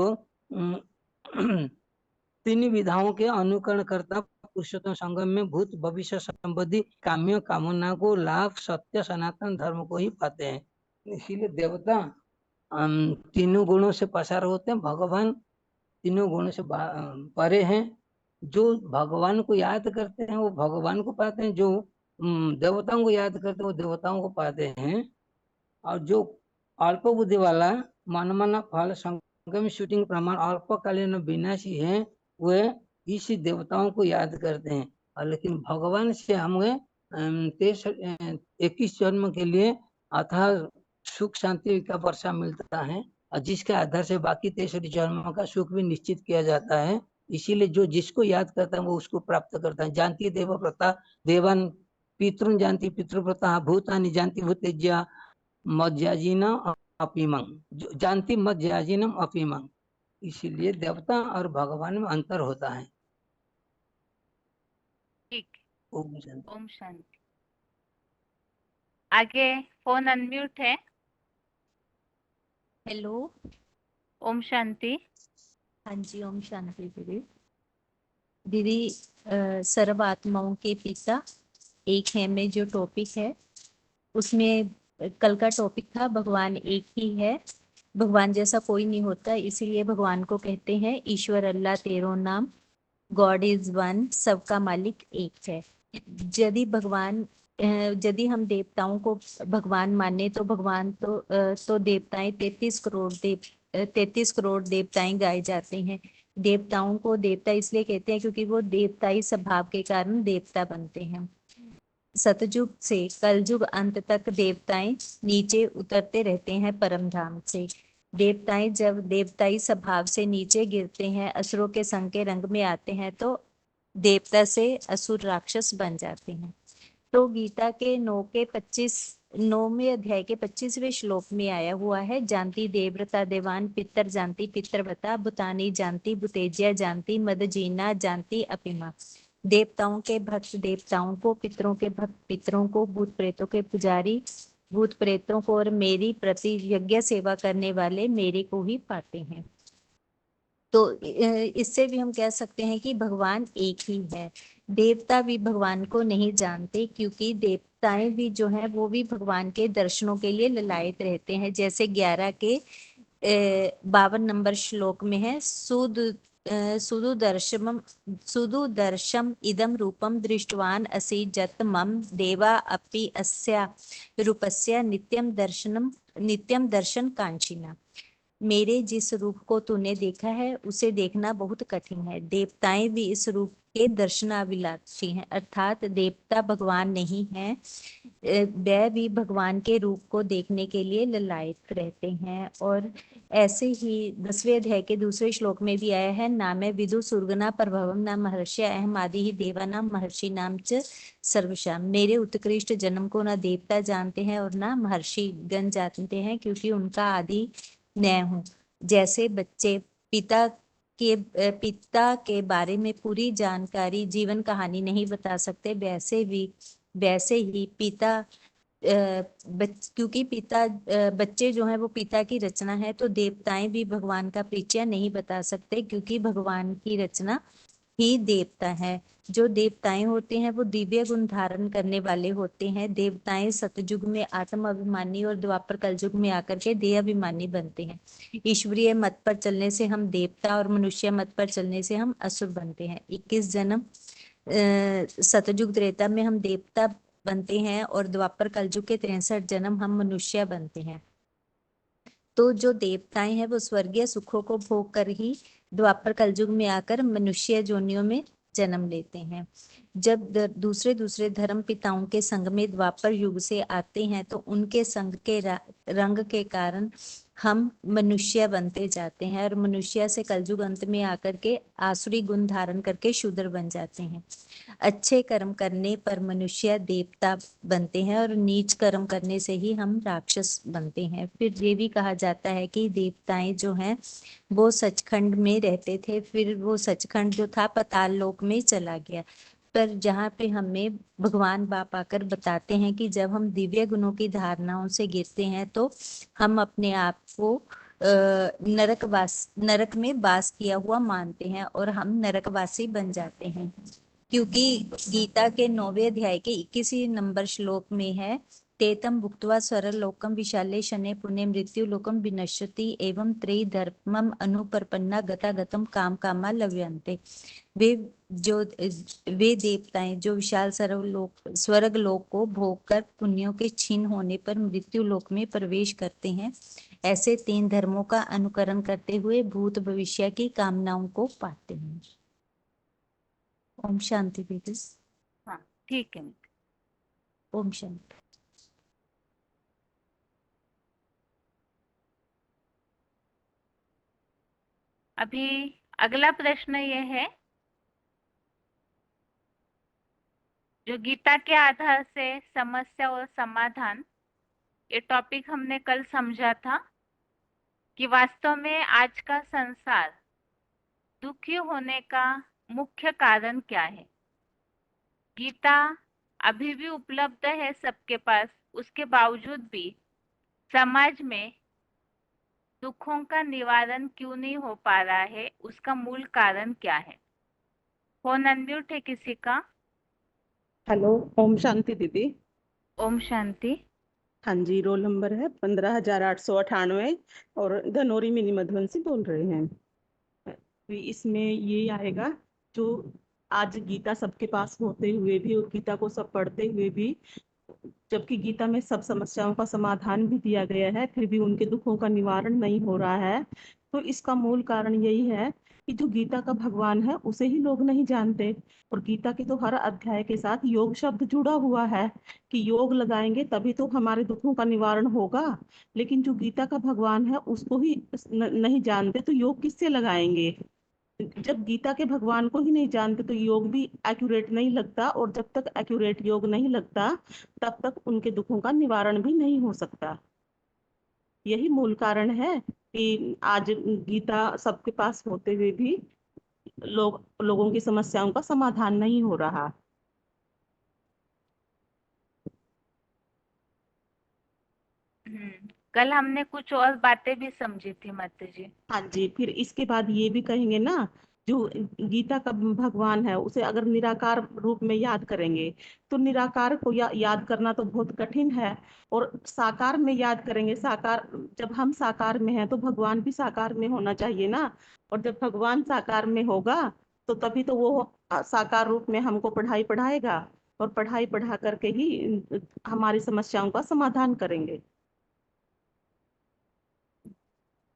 तीन विधाओं के अनुकरण करता पुरुषोत्तम संगम में भूत भविष्य संबंधी काम्य कामना को लाभ सत्य सनातन धर्म को ही पाते हैं। इसीलिए देवता तीनों गुणों से पसार होते हैं, भगवान तीनों गुणों से परे हैं। जो भगवान को याद करते हैं वो भगवान को पाते हैं, जो देवताओं को याद करते हैं वो देवताओं को पाते हैं। और जो अल्प बुद्धि वाला मनमाना फल संगम शूटिंग प्रमाण अल्पकालीन विनाशी है, वे इसी देवताओं को याद करते हैं। और लेकिन भगवान से हमें 21 जन्म के लिए अथाह सुख शांति का वर्षा मिलता है, और जिसके आधार से बाकी 63 जन्मों का सुख भी निश्चित किया जाता है। इसीलिए जो जिसको याद करता है वो उसको प्राप्त करता है। जानती देव प्रता देवान पितृन जानती पितृप्रता भूतानि जानती भूतेज्या मज्जाजीनम अपीमंग जानती मज्जाजीनम अपीमंग। इसीलिए देवता और भगवान में अंतर होता है। ठीक, ओम शांति। ओम शांति। आगे फोन अनम्यूट है। हेलो, ओम शांति। हाँ जी, ओम शांति दीदी। दीदी सर्व आत्माओं के पिता एक है में जो टॉपिक है उसमें कल का टॉपिक था भगवान एक ही है, भगवान जैसा कोई नहीं होता, इसीलिए भगवान को कहते हैं ईश्वर अल्लाह तेरो नाम, गॉड इज वन, सबका मालिक एक है। यदि हम देवताओं को भगवान माने तो भगवान तो देवताएं 33 करोड़ देवताएं गाए जाते हैं। देवताओं को देवता इसलिए कहते हैं क्योंकि वो देवताई स्वभाव के कारण देवता बनते हैं। सतयुग से कलयुग अंत तक देवताएं नीचे उतरते रहते हैं परम धाम से। देवताएं जब देवताई स्वभाव से नीचे गिरते हैं, असुरों के संग के रंग में आते हैं, तो देवता से असुर राक्षस बन जाते हैं। तो गीता के 9वें अध्याय के 25वें श्लोक में आया हुआ है, जानती देवव्रता देवान पितर जानती पितरव्रता भूतानी जानती भूतेज्या जानती मदजीना जानती अपिमा। देवताओं के भक्त देवताओं को, पितरों के भक्त पितरों को, भूत प्रेतों के पुजारी भूत प्रेतों को, और मेरी प्रति यज्ञ सेवा करने वाले मेरे को ही पाते हैं। तो इससे भी हम कह सकते हैं कि भगवान एक ही है। देवता भी भगवान को नहीं जानते क्योंकि देवताएं भी जो है वो भी भगवान के दर्शनों के लिए ललायत रहते हैं। जैसे 11 के 52 नंबर श्लोक में है, सुदुदर्शम इदम रूपम दृष्टवान असि जत मम देवा अपि अस्या रूपस्य नित्यम दर्शन कांक्षिना। मेरे जिस रूप को तूने देखा है उसे देखना बहुत कठिन है। देवताएं भी इस रूप के दर्शनाभिलाषी हैं, अर्थात देवता भगवान नहीं है, वह भी भगवान के रूप को देखने के लिए ललायत रहते हैं। और ऐसे ही 10वें अध्याय के 2 श्लोक में भी आया है, ना मैं विदु सुर्गना प्रभवम ना महर्षि अहम आदि ही देवा नाम महर्षि नाम च सर्वशाम। मेरे उत्कृष्ट जन्म को ना देवता जानते हैं और ना महर्षि गण जानते हैं, क्योंकि उनका आदि मैं हूँ। जैसे बच्चे पिता के बारे में पूरी जानकारी जीवन कहानी नहीं बता सकते, वैसे ही पिता क्योंकि बच्चे जो है वो पिता की रचना है, तो देवताएं भी भगवान का परिचय नहीं बता सकते क्योंकि भगवान की रचना ही देवता है। जो देवताएं होते हैं वो दिव्य गुण धारण करने वाले होते हैं। देवताएं सतयुग में आत्म अभिमानी और द्वापर कलयुग में आकर के देह अभिमानी बनते हैं। ईश्वरीय मत पर चलने से हम देवता और मनुष्य मत पर चलने से हम असुर बनते हैं। 21 जन्म सतयुग त्रेता में हम देवता बनते हैं और द्वापर कलयुग के 63 जन्म हम मनुष्य बनते हैं। तो जो देवताएं हैं वो स्वर्गीय सुखों को भोग कर ही द्वापर कलयुग में आकर मनुष्य योनियों में जन्म लेते हैं। जब दूसरे दूसरे धर्म पिताओं के संग में द्वापर युग से आते हैं तो उनके संग के रंग के कारण हम मनुष्य बनते जाते हैं और मनुष्य से कलयुग अंत में आकर के आसुरी गुण धारण करके शूद्र बन जाते हैं। अच्छे कर्म करने पर मनुष्य देवता बनते हैं और नीच कर्म करने से ही हम राक्षस बनते हैं। फिर ये भी कहा जाता है कि देवताएं जो हैं वो सचखंड में रहते थे, फिर वो सचखंड जो था पाताल लोक में चला गया। पर जहाँ पे हमें भगवान बाप आकर बताते हैं कि जब हम दिव्य गुणों की धारणाओं से गिरते हैं तो हम अपने आप को नरक में वास किया हुआ मानते हैं और हम नरकवासी बन जाते हैं। क्योंकि गीता के 9वें अध्याय के 21 नंबर श्लोक में है, तेतम भुक्त्वा स्वरलोकम विशाले शने पुण्य मृत्यु लोकम विनश्यति एवं त्रिधर्मम अनुपरपन्ना गता गतम काम कामा लव्यन्ते। वे देवताएं जो विशाल स्वर्ग लोक को भोग कर पुण्यों के क्षीण होने पर मृत्यु लोक में प्रवेश करते हैं, ऐसे 3 धर्मों का अनुकरण करते हुए भूत भविष्य की कामनाओं को पाते हैं। ओम शांति दीदी। हाँ ठीक है। ओम शांति। अभी अगला प्रश्न ये है, जो गीता के आधार से समस्या और समाधान, ये टॉपिक हमने कल समझा था कि वास्तव में आज का संसार दुखी होने का मुख्य कारण क्या है। गीता अभी भी उपलब्ध है सबके पास, उसके बावजूद भी समाज में दुखों का निवारण क्यों नहीं हो पा रहा है, उसका मूल कारण क्या है। फोन अनम्यूट है किसी का? हेलो, ओम शांति दीदी। ओम शांति। हाँ जी, रोल नंबर है 15,898 और धनौरी मिनी मधुबन से बोल रहे हैं। तो इसमें ये आएगा, जो आज गीता सबके पास होते हुए भी और गीता को सब पढ़ते हुए भी, जबकि गीता में सब समस्याओं का समाधान भी दिया गया है, फिर भी उनके दुखों का निवारण नहीं हो रहा है। तो इसका मूल कारण यही है कि जो गीता का भगवान है उसे ही लोग नहीं जानते। और गीता के तो हर अध्याय के साथ योग शब्द जुड़ा हुआ है कि योग लगाएंगे तभी तो हमारे दुखों का निवारण होगा। लेकिन जो गीता का भगवान है उसको ही नहीं जानते तो योग किससे लगाएंगे। जब गीता के भगवान को ही नहीं जानते तो योग भी एक्यूरेट नहीं लगता, और जब तक एक्यूरेट योग नहीं लगता तब तक उनके दुखों का निवारण भी नहीं हो सकता। यही मूल कारण है कि आज गीता सबके पास होते हुए भी लोगों की समस्याओं का समाधान नहीं हो रहा। कल हमने कुछ और बातें भी समझी थी माता जी। हाँ जी, फिर इसके बाद ये भी कहेंगे ना, जो गीता का भगवान है उसे अगर निराकार रूप में याद करेंगे तो निराकार को याद करना तो बहुत कठिन है। और साकार में याद करेंगे, साकार, जब हम साकार में हैं तो भगवान भी साकार में होना चाहिए ना। और जब भगवान साकार में होगा तो तभी तो वो साकार रूप में हमको पढ़ाई पढ़ाएगा, और पढ़ाई पढ़ा करके ही हमारी समस्याओं का समाधान करेंगे।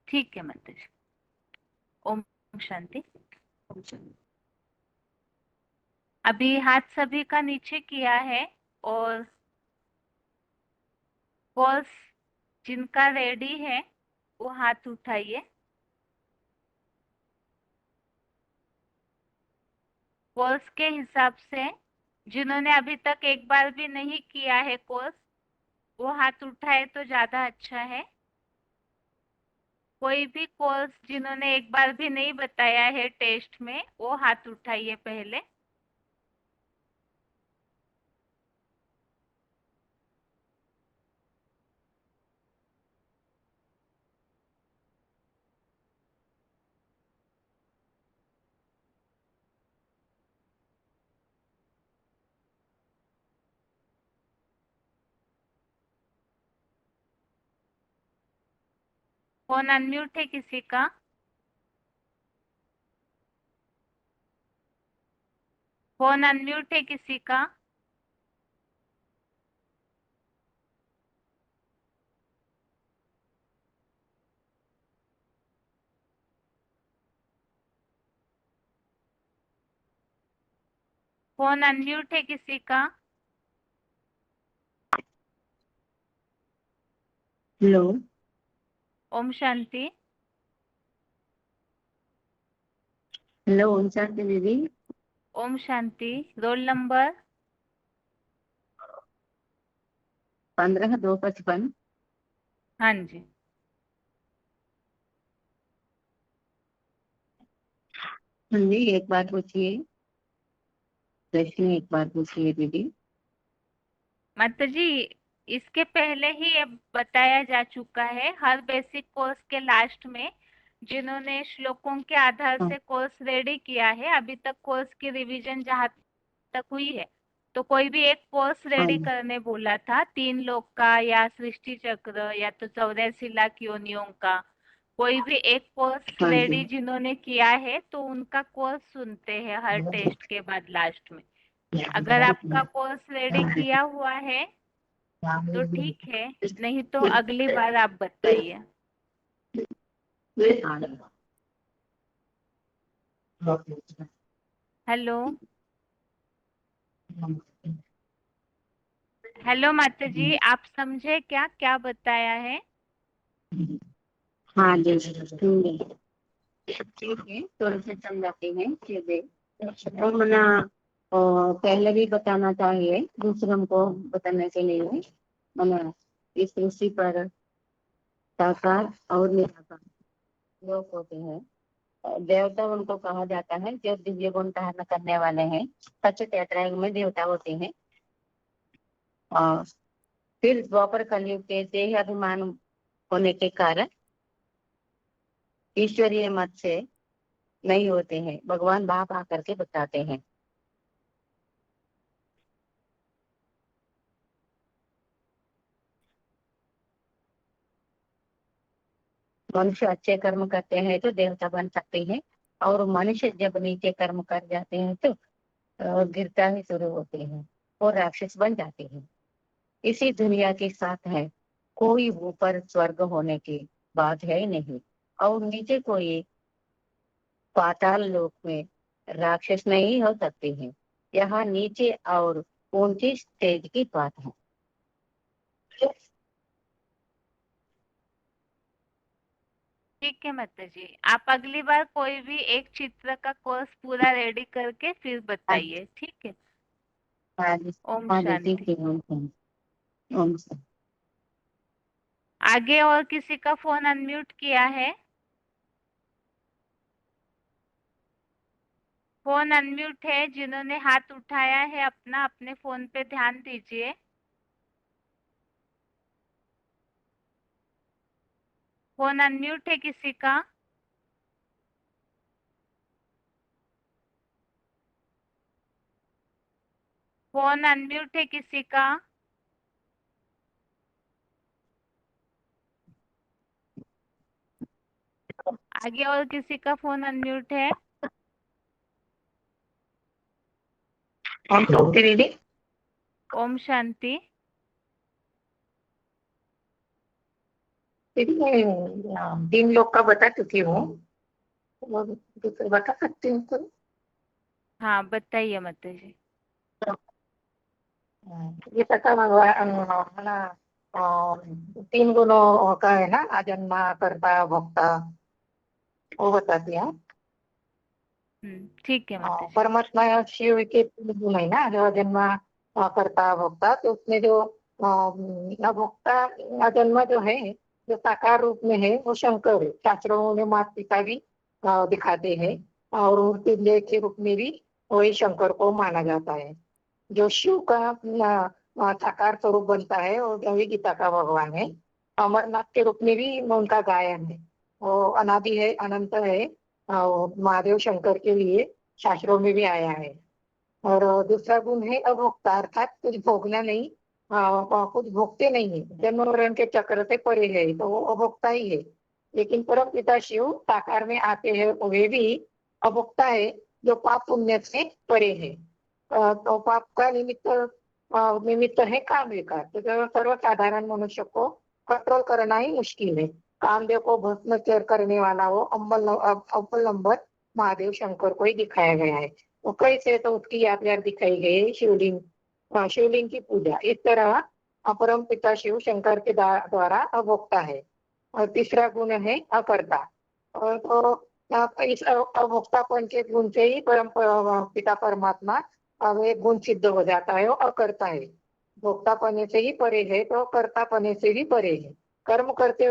ठीक है माता जी। ओम शांति। अभी हाथ सभी का नीचे किया है और कॉल्स जिनका रेडी है वो हाथ उठाइए। कॉल्स के हिसाब से जिन्होंने अभी तक एक बार भी नहीं किया है कॉल्स, वो हाथ उठाए तो ज्यादा अच्छा है। कोई भी कॉल्स जिन्होंने एक बार भी नहीं बताया है टेस्ट में, वो हाथ उठाइए पहले। फोन अनम्यूट है किसी का? फोन अनम्यूट है किसी का? फोन अनम्यूट है किसी का? हेलो। ओम शांति। हेलो ओम शांति दीदी। ओम शांति। Roll number? 15,255। हाँ जी। हाँ जी, एक बात पूछिए। प्रश्न एक बार पूछिए दीदी। माता जी, इसके पहले ही ये बताया जा चुका है हर बेसिक कोर्स के लास्ट में। जिन्होंने श्लोकों के आधार हाँ से कोर्स रेडी किया है, अभी तक कोर्स की रिवीजन जहाँ तक हुई है, तो कोई भी एक कोर्स हाँ रेडी जी करने बोला था, 3 लोक का या सृष्टि चक्र या तो 84 लाख योनियों का। कोई भी एक कोर्स हाँ जी। रेडी जिन्होंने किया है तो उनका कोर्स सुनते हैं हर टेस्ट के बाद लास्ट में। अगर आपका कोर्स रेडी किया हुआ है तो ठीक है, नहीं तो अगली बार आप बताइए। हेलो। हेलो माता जी, आप समझे क्या क्या बताया है? हाँ जी ठीक है, थोड़ा सा समझाते हैं चीजें। तो मना पहले भी बताना चाहिए दूसरों को बताने के लिए। मना इस सृष्टि पर साकार और निराकार लोग होते हैं। देवता उनको कहा जाता है जो दिव्य गुण धारण करने वाले हैं। सच त्रैतायुग में देवता होते हैं। और फिर द्वापर कलयुग के देह अभिमान होने के कारण ईश्वरीय मत से नहीं होते हैं। भगवान बाप आकर के बताते हैं। मनुष्य अच्छे कर्म करते हैं तो देवता बन सकते हैं, और मनुष्य जब नीचे कर्म कर जाते हैं तो गिरता ही शुरू होते हैं और राक्षस बन जाते हैं। इसी दुनिया के साथ है, कोई ऊपर स्वर्ग होने की बात है ही नहीं, और नीचे कोई पाताल लोक में राक्षस नहीं हो सकते हैं। यहाँ नीचे और ऊंची स्टेज की बात है। ठीक है माता जी, आप अगली बार कोई भी एक चित्र का कोर्स पूरा रेडी करके फिर बताइए, ठीक है? हाँ जी ओम हाँ जी ठीक शांति। है। ओम शांति। ओम शांति। आगे और किसी का फोन अनम्यूट किया है? फोन अनम्यूट है जिन्होंने हाथ उठाया है अपना, अपने फोन पे ध्यान दीजिए। फोन अनम्यूट है किसी का? फोन अनम्यूट है किसी का? आगे और किसी का फोन अनम्यूट है? ओम शांति दीदी। ओम शांति। दीदी मैं 3 लोग का बता चुकी हूँ, और दूसरे बता सकती हूँ तो? हाँ बताइए माता जी। ये पता भगवान मला 3 गुणों का है ना, अजन्मा कर्ता भोक्ता, वो बताती है। ठीक है माता जी। परमात्मा शिव के 3 गुण है ना, जो अजन्मा कर्ता भोक्ता। तो उसमें जो भोक्ता अजन्मा जो है, जो साकार रूप में है, वो शंकर है। शास्त्रों में माता पिता भी दिखाते हैं, और उनके लिए के रूप में भी वही शंकर को माना जाता है। जो शिव का साकार स्वरूप बनता है, वो वही गीता का भगवान है। अमरनाथ के रूप में भी उनका गायन है। वो अनादि है, अनंत है। महादेव शंकर के लिए शास्त्रों में भी आया है। और दूसरा गुण है अभोक्ता, अर्थात कुछ भोगना नहीं, कुछ भोगते नहीं है, जन्म मरण के चक्र से परे है, तो वो अभोक्ता ही है। लेकिन परम पिता शिव साकार में आते हैं, वे भी अभोक्ता है, जो पाप पुण्य से परे है। तो पाप का निमित्त है काम विकार। तो सर्वसाधारण मनुष्य को कंट्रोल करना ही मुश्किल है। कामदेव को भस्म करने वाला वो अव्वल नंबर महादेव शंकर को ही दिखाया गया है। वो कैसे, तो उसकी याद दिखाई गई शिवलिंग, शिवलिंग की पूजा। इस तरह अपरम पिता शिव शंकर के द्वारा अभोक्ता है। और तीसरा गुण है अकर्ता। और तो इस अभोक्तापन के गुण से ही पिता परमात्मा अब एक गुण सिद्ध हो जाता है, वो अकर्ता है। भोक्तापने से ही परे है तो कर्तापने से भी परे है। कर्म करते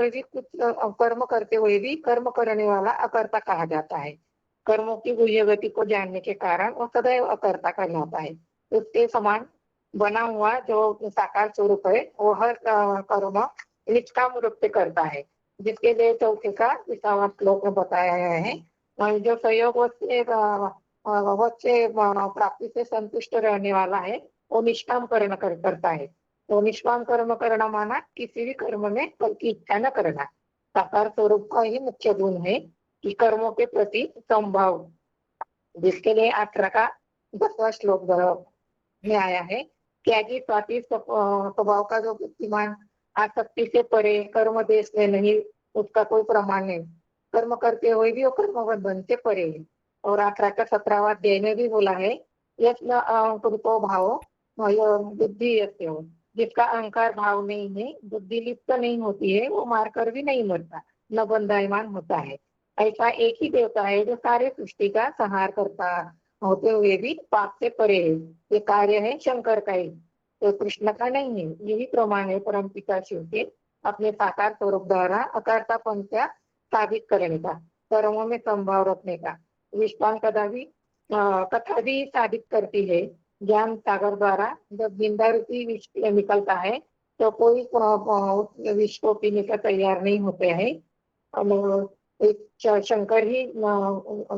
हुए भी कर्म करने वाला अकर्ता कहा जाता है। कर्मों की गुह्य गति को जानने के कारण वो सदैव अकर्ता कहलाता है। उसके समान बना हुआ जो साकार स्वरूप है वो हर कर्म निष्काम रूप से करता है, जिसके लिए चौथे का 20वां श्लोक में बताया गया है। जो सहयोग से प्राप्ति से संतुष्ट रहने वाला है वो निष्काम कर्म करता है। तो निष्काम कर्म करना माना किसी भी कर्म में फल की इच्छा न करना। साकार स्वरूप का ही मुख्य गुण है कि कर्मों के प्रति समभाव, जिसके लिए 18 का 10वां श्लोक में आया है। त्यागी स्वाति स्वभाव का जो बुद्धिमान आसक्ति से परे कर्म देश में नहीं, उसका कोई प्रमाण नहीं। कर्म करते हुए भी वो कर्म बंधन से परे है। और 18 का 17वां अध्याय में भी बोला है, यत्न अहंकृतो भाव बुद्धि यस्य हो, जिसका अहंकार भाव नहीं है, बुद्धि लिप्त नहीं होती है, वो मारकर भी नहीं मरता, न बंधायमान होता है। ऐसा एक ही देवता है जो सारे सृष्टि का संहार करता होते हुए भी पाप से परे है। ये कार्य है शंकर का ही, तो कृष्ण का नहीं है। यही प्रमाण है परम पिता शिव के अपने साकार स्वरूप द्वारा अकर्तापन का साबित करने का, कर्मों में संभाव रखने का। विश्वान कथा भी साबित करती है। ज्ञान सागर द्वारा जब जिंदा रूपी विष निकलता है तो कोई विष को पीने का तैयार नहीं होते हैं। एक शंकर ही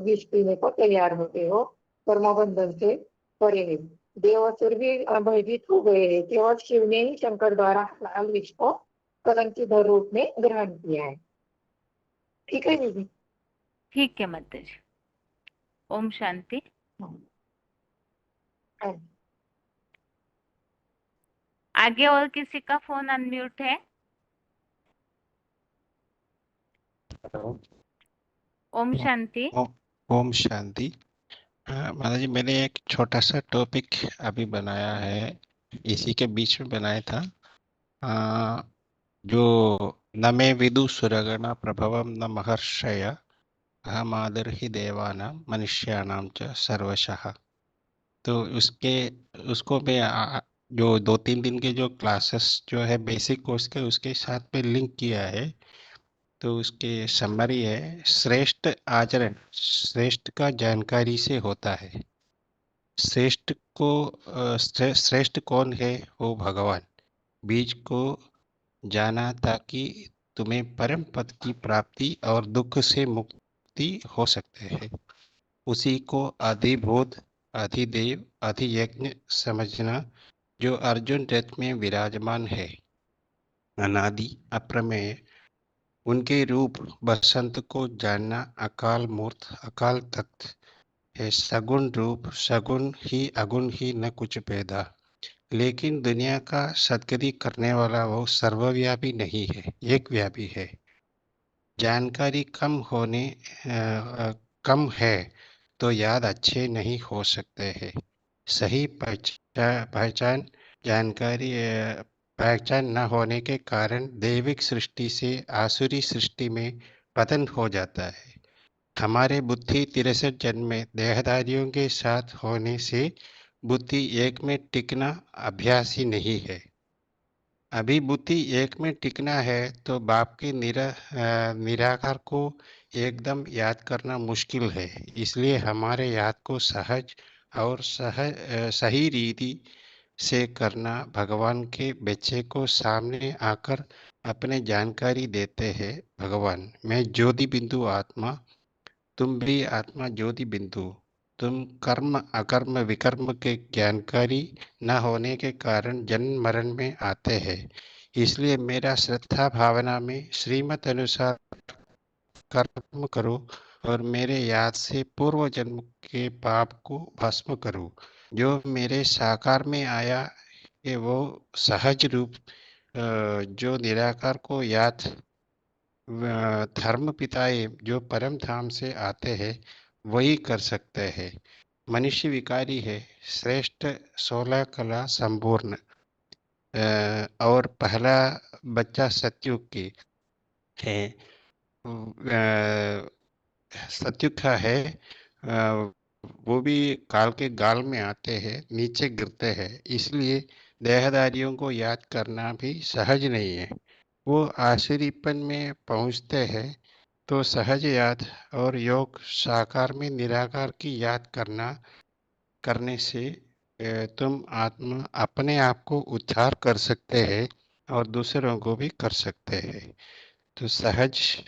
विष पीने को तैयार होते हो, कर्मबंधन से परे है। देवासुर भी भयभीत हो गए हैं, केवल शिव ने ही शंकर द्वारा लाल विष को कलंकीधर रूप में ग्रहण किया है। ठीक है दीदी? ठीक है माता जी। ओम शांति। आगे और किसी का फोन अनम्यूट है? ओम शांति। ओम शांति। माता जी, मैंने एक छोटा सा टॉपिक अभी बनाया है, इसी के बीच में बनाया था। जो न मे विदु सुरगण प्रभवम न महर्षय अहम आदर ही देवानां मनुष्याणां च सर्वशः। तो उसको मैं जो 2-3 दिन के जो क्लासेस जो है बेसिक कोर्स के, उसके साथ में लिंक किया है। तो उसके समरी है, श्रेष्ठ आचरण श्रेष्ठ का जानकारी से होता है। श्रेष्ठ कौन है? वो भगवान। बीज को जाना ताकि तुम्हें परम पद की प्राप्ति और दुख से मुक्ति हो सकते हैं। उसी को आदिभूत, अधिदेव, अधियज्ञ समझना, जो अर्जुन रथ में विराजमान है। अनादि अप्रमेय उनके रूप बसंत को जानना, अकाल मूर्त, अकाल तख्त है। सगुण रूप, सगुण ही अगुण ही न कुछ पैदा। लेकिन दुनिया का सदगति करने वाला वो सर्वव्यापी नहीं है, एक व्यापी है। जानकारी कम है तो याद अच्छे नहीं हो सकते हैं। सही पहचान न होने के कारण दैविक सृष्टि से आसुरी सृष्टि में पतन हो जाता है। हमारे बुद्धि 63 जन्म में देहधारियों के साथ होने से बुद्धि एक में टिकना अभ्यास ही नहीं है। अभी बुद्धि एक में टिकना है तो बाप के निराकार को एकदम याद करना मुश्किल है। इसलिए हमारे याद को सहज और सही रीति से करना। भगवान के बच्चे को सामने आकर अपने जानकारी देते हैं। भगवान, मैं ज्योति बिंदु आत्मा, तुम भी आत्मा ज्योति बिंदु। तुम कर्म अकर्म विकर्म के जानकारी न होने के कारण जन्म मरण में आते हैं। इसलिए मेरा श्रद्धा भावना में श्रीमत अनुसार कर्म करो और मेरे याद से पूर्व जन्म के पाप को भस्म करो। जो मेरे साकार में आया है वो सहज रूप जो निराकार को याद धर्म पिताए जो परम धाम से आते हैं वही कर सकते हैं। मनुष्य विकारी है, श्रेष्ठ 16 कला संपूर्ण। और पहला बच्चा सतयुग की है। सतयुग का है। वो भी काल के गाल में आते हैं, नीचे गिरते हैं, इसलिए देहधारियों को याद करना भी सहज नहीं है। वो आसुरीपन में पहुंचते हैं तो सहज याद और योग साकार में निराकार की याद करने से तुम आत्मा अपने आप को उद्धार कर सकते हैं और दूसरों को भी कर सकते हैं। तो सहज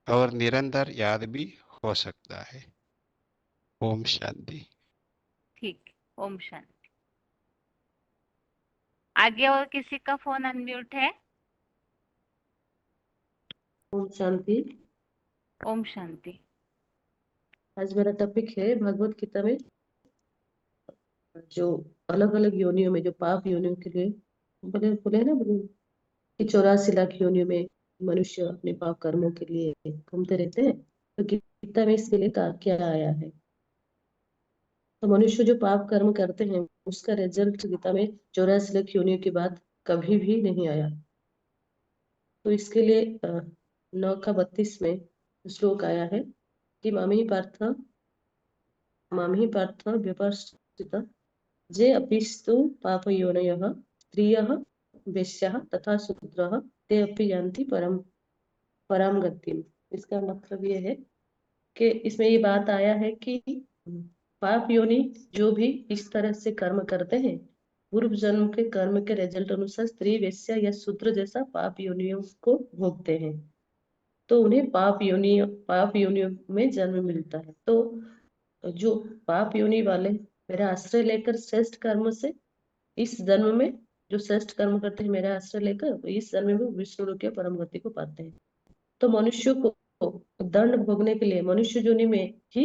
और निरंतर याद भी हो सकता है। ओम शांति। ठीक, ओम शांति। आगे और किसी का फोन अनम्यूट है? ओम शांति। ओम शांति। आज मेरा टॉपिक है भगवत गीता में जो अलग अलग योनियों में, जो पाप योनियों के लिए बोले बोले ना, बोले कि 84 लाख योनियों में मनुष्य अपने पाप कर्मों के लिए घूमते रहते हैं। तो गीता में इसके लिए क्या आया है? तो मनुष्य जो पाप कर्म करते हैं उसका रिजल्ट गीता में 84 लाख योनियों के बाद कभी भी नहीं आया। तो इसके लिए 9 का 32 में श्लोक आया है कि मामी पार्थ व्यपस्थित जे अपिस्तु पापयोनयः स्त्रियः वेश्याः तथा शूद्रः ते अपि यान्ति परम गतिम्। इसका मतलब ये है कि इसमें ये बात आया है कि पाप योनि जो भी इस तरह से कर्म करते हैं, पूर्व जन्म के कर्म के रिजल्ट अनुसार स्त्री, वेश्या या शूद्र जैसा पाप योनियों को भोगते हैं, तो उन्हें पाप योनियों में जन्म मिलता है। तो जो पाप योनि वाले मेरा आश्रय लेकर श्रेष्ठ कर्म से इस जन्म में जो श्रेष्ठ कर्म करते हैं मेरा आश्रय लेकर, इस जन्म में विष्णु लोक के परम गति को पाते हैं। तो मनुष्य को दंड भोगने के लिए मनुष्य योनि में ही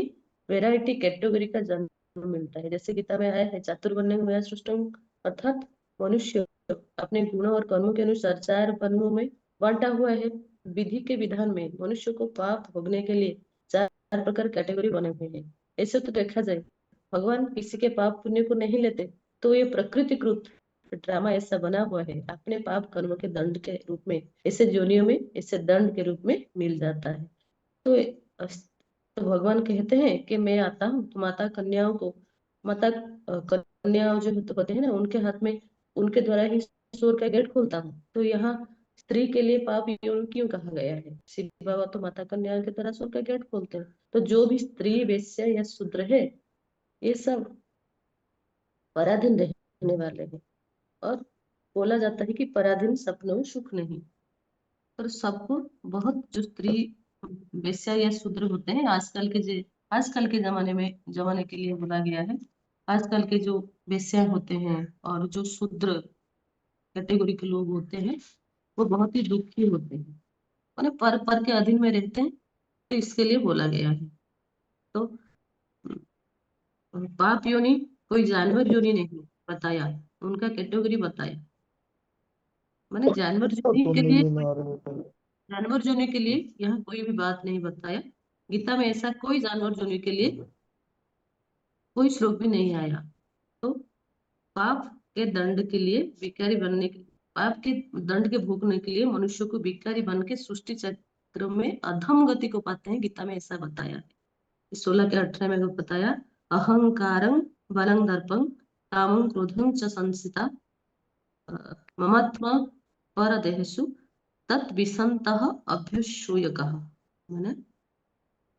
वैरायटी कैटेगरी का जन्म मिलता है। जैसे गीता में आया है चातुर्वर्ण्यं मया सृष्टं, अर्थात मनुष्य अपने गुणों और कर्मों के अनुसार 4 वर्णों में बांटा हुआ है। विधि के विधान में मनुष्य को पाप भोगने के लिए 4 प्रकार कैटेगरी बने हुए हैं। ऐसे तो देखा जाए भगवान किसी के पाप पुण्य को नहीं लेते, तो ये प्रकृतिकृत ड्रामा ऐसा बना हुआ है, अपने पाप कर्म के दंड के रूप में ऐसे योनियों में ऐसे दंड के रूप में मिल जाता है। तो भगवान कहते हैं कि मैं आता हूँ तो माता कन्याओं जो होते हैं ना, उनके हाथ में उनके द्वारा ही स्वर्ग का गेट खोलता हूँ। तो यहाँ स्त्री के लिए पाप योनि क्यों कहा गया है? शिव बाबा तो माता कन्या की तरह स्वर्ग का गेट खोलते हैं। तो जो भी स्त्री, वेश्या या शूद्र है, ये सब पराधीन रहने वाले हैं। और बोला जाता है कि पराधीन सपनों सुख नहीं। पर सबको बहुत जो स्त्री, वेश्या या शूद्र होते हैं, आजकल के जमाने के लिए बोला गया है। आजकल के जो वेश्या होते हैं और जो शूद्र कैटेगरी के लोग होते हैं, वो बहुत ही दुखी होते हैं, मतलब पर के अधीन में रहते हैं। तो इसके लिए बोला गया है। तो पाप योनि कोई जानवर योनि नहीं बताया, उनका कैटेगरी बताया। मैंने जानवर जोने के लिए यहाँ कोई भी बात नहीं बताया। गीता में ऐसा कोई जानवर जोने के लिए कोई श्लोक भी नहीं आया। तो पाप के दंड के लिए भिखारी बनने के पाप के दंड के भोगने के लिए मनुष्य को भिखारी बन के सृष्टि चक्र में अधम गति को पाते हैं। गीता में ऐसा बताया है। 16 के 18 में बताया, अहंकारं बलं दर्पं कामं क्रोधं च संसिता ममात्मा परदेहसु तत्विसंतः अभ्युसूयकः। माने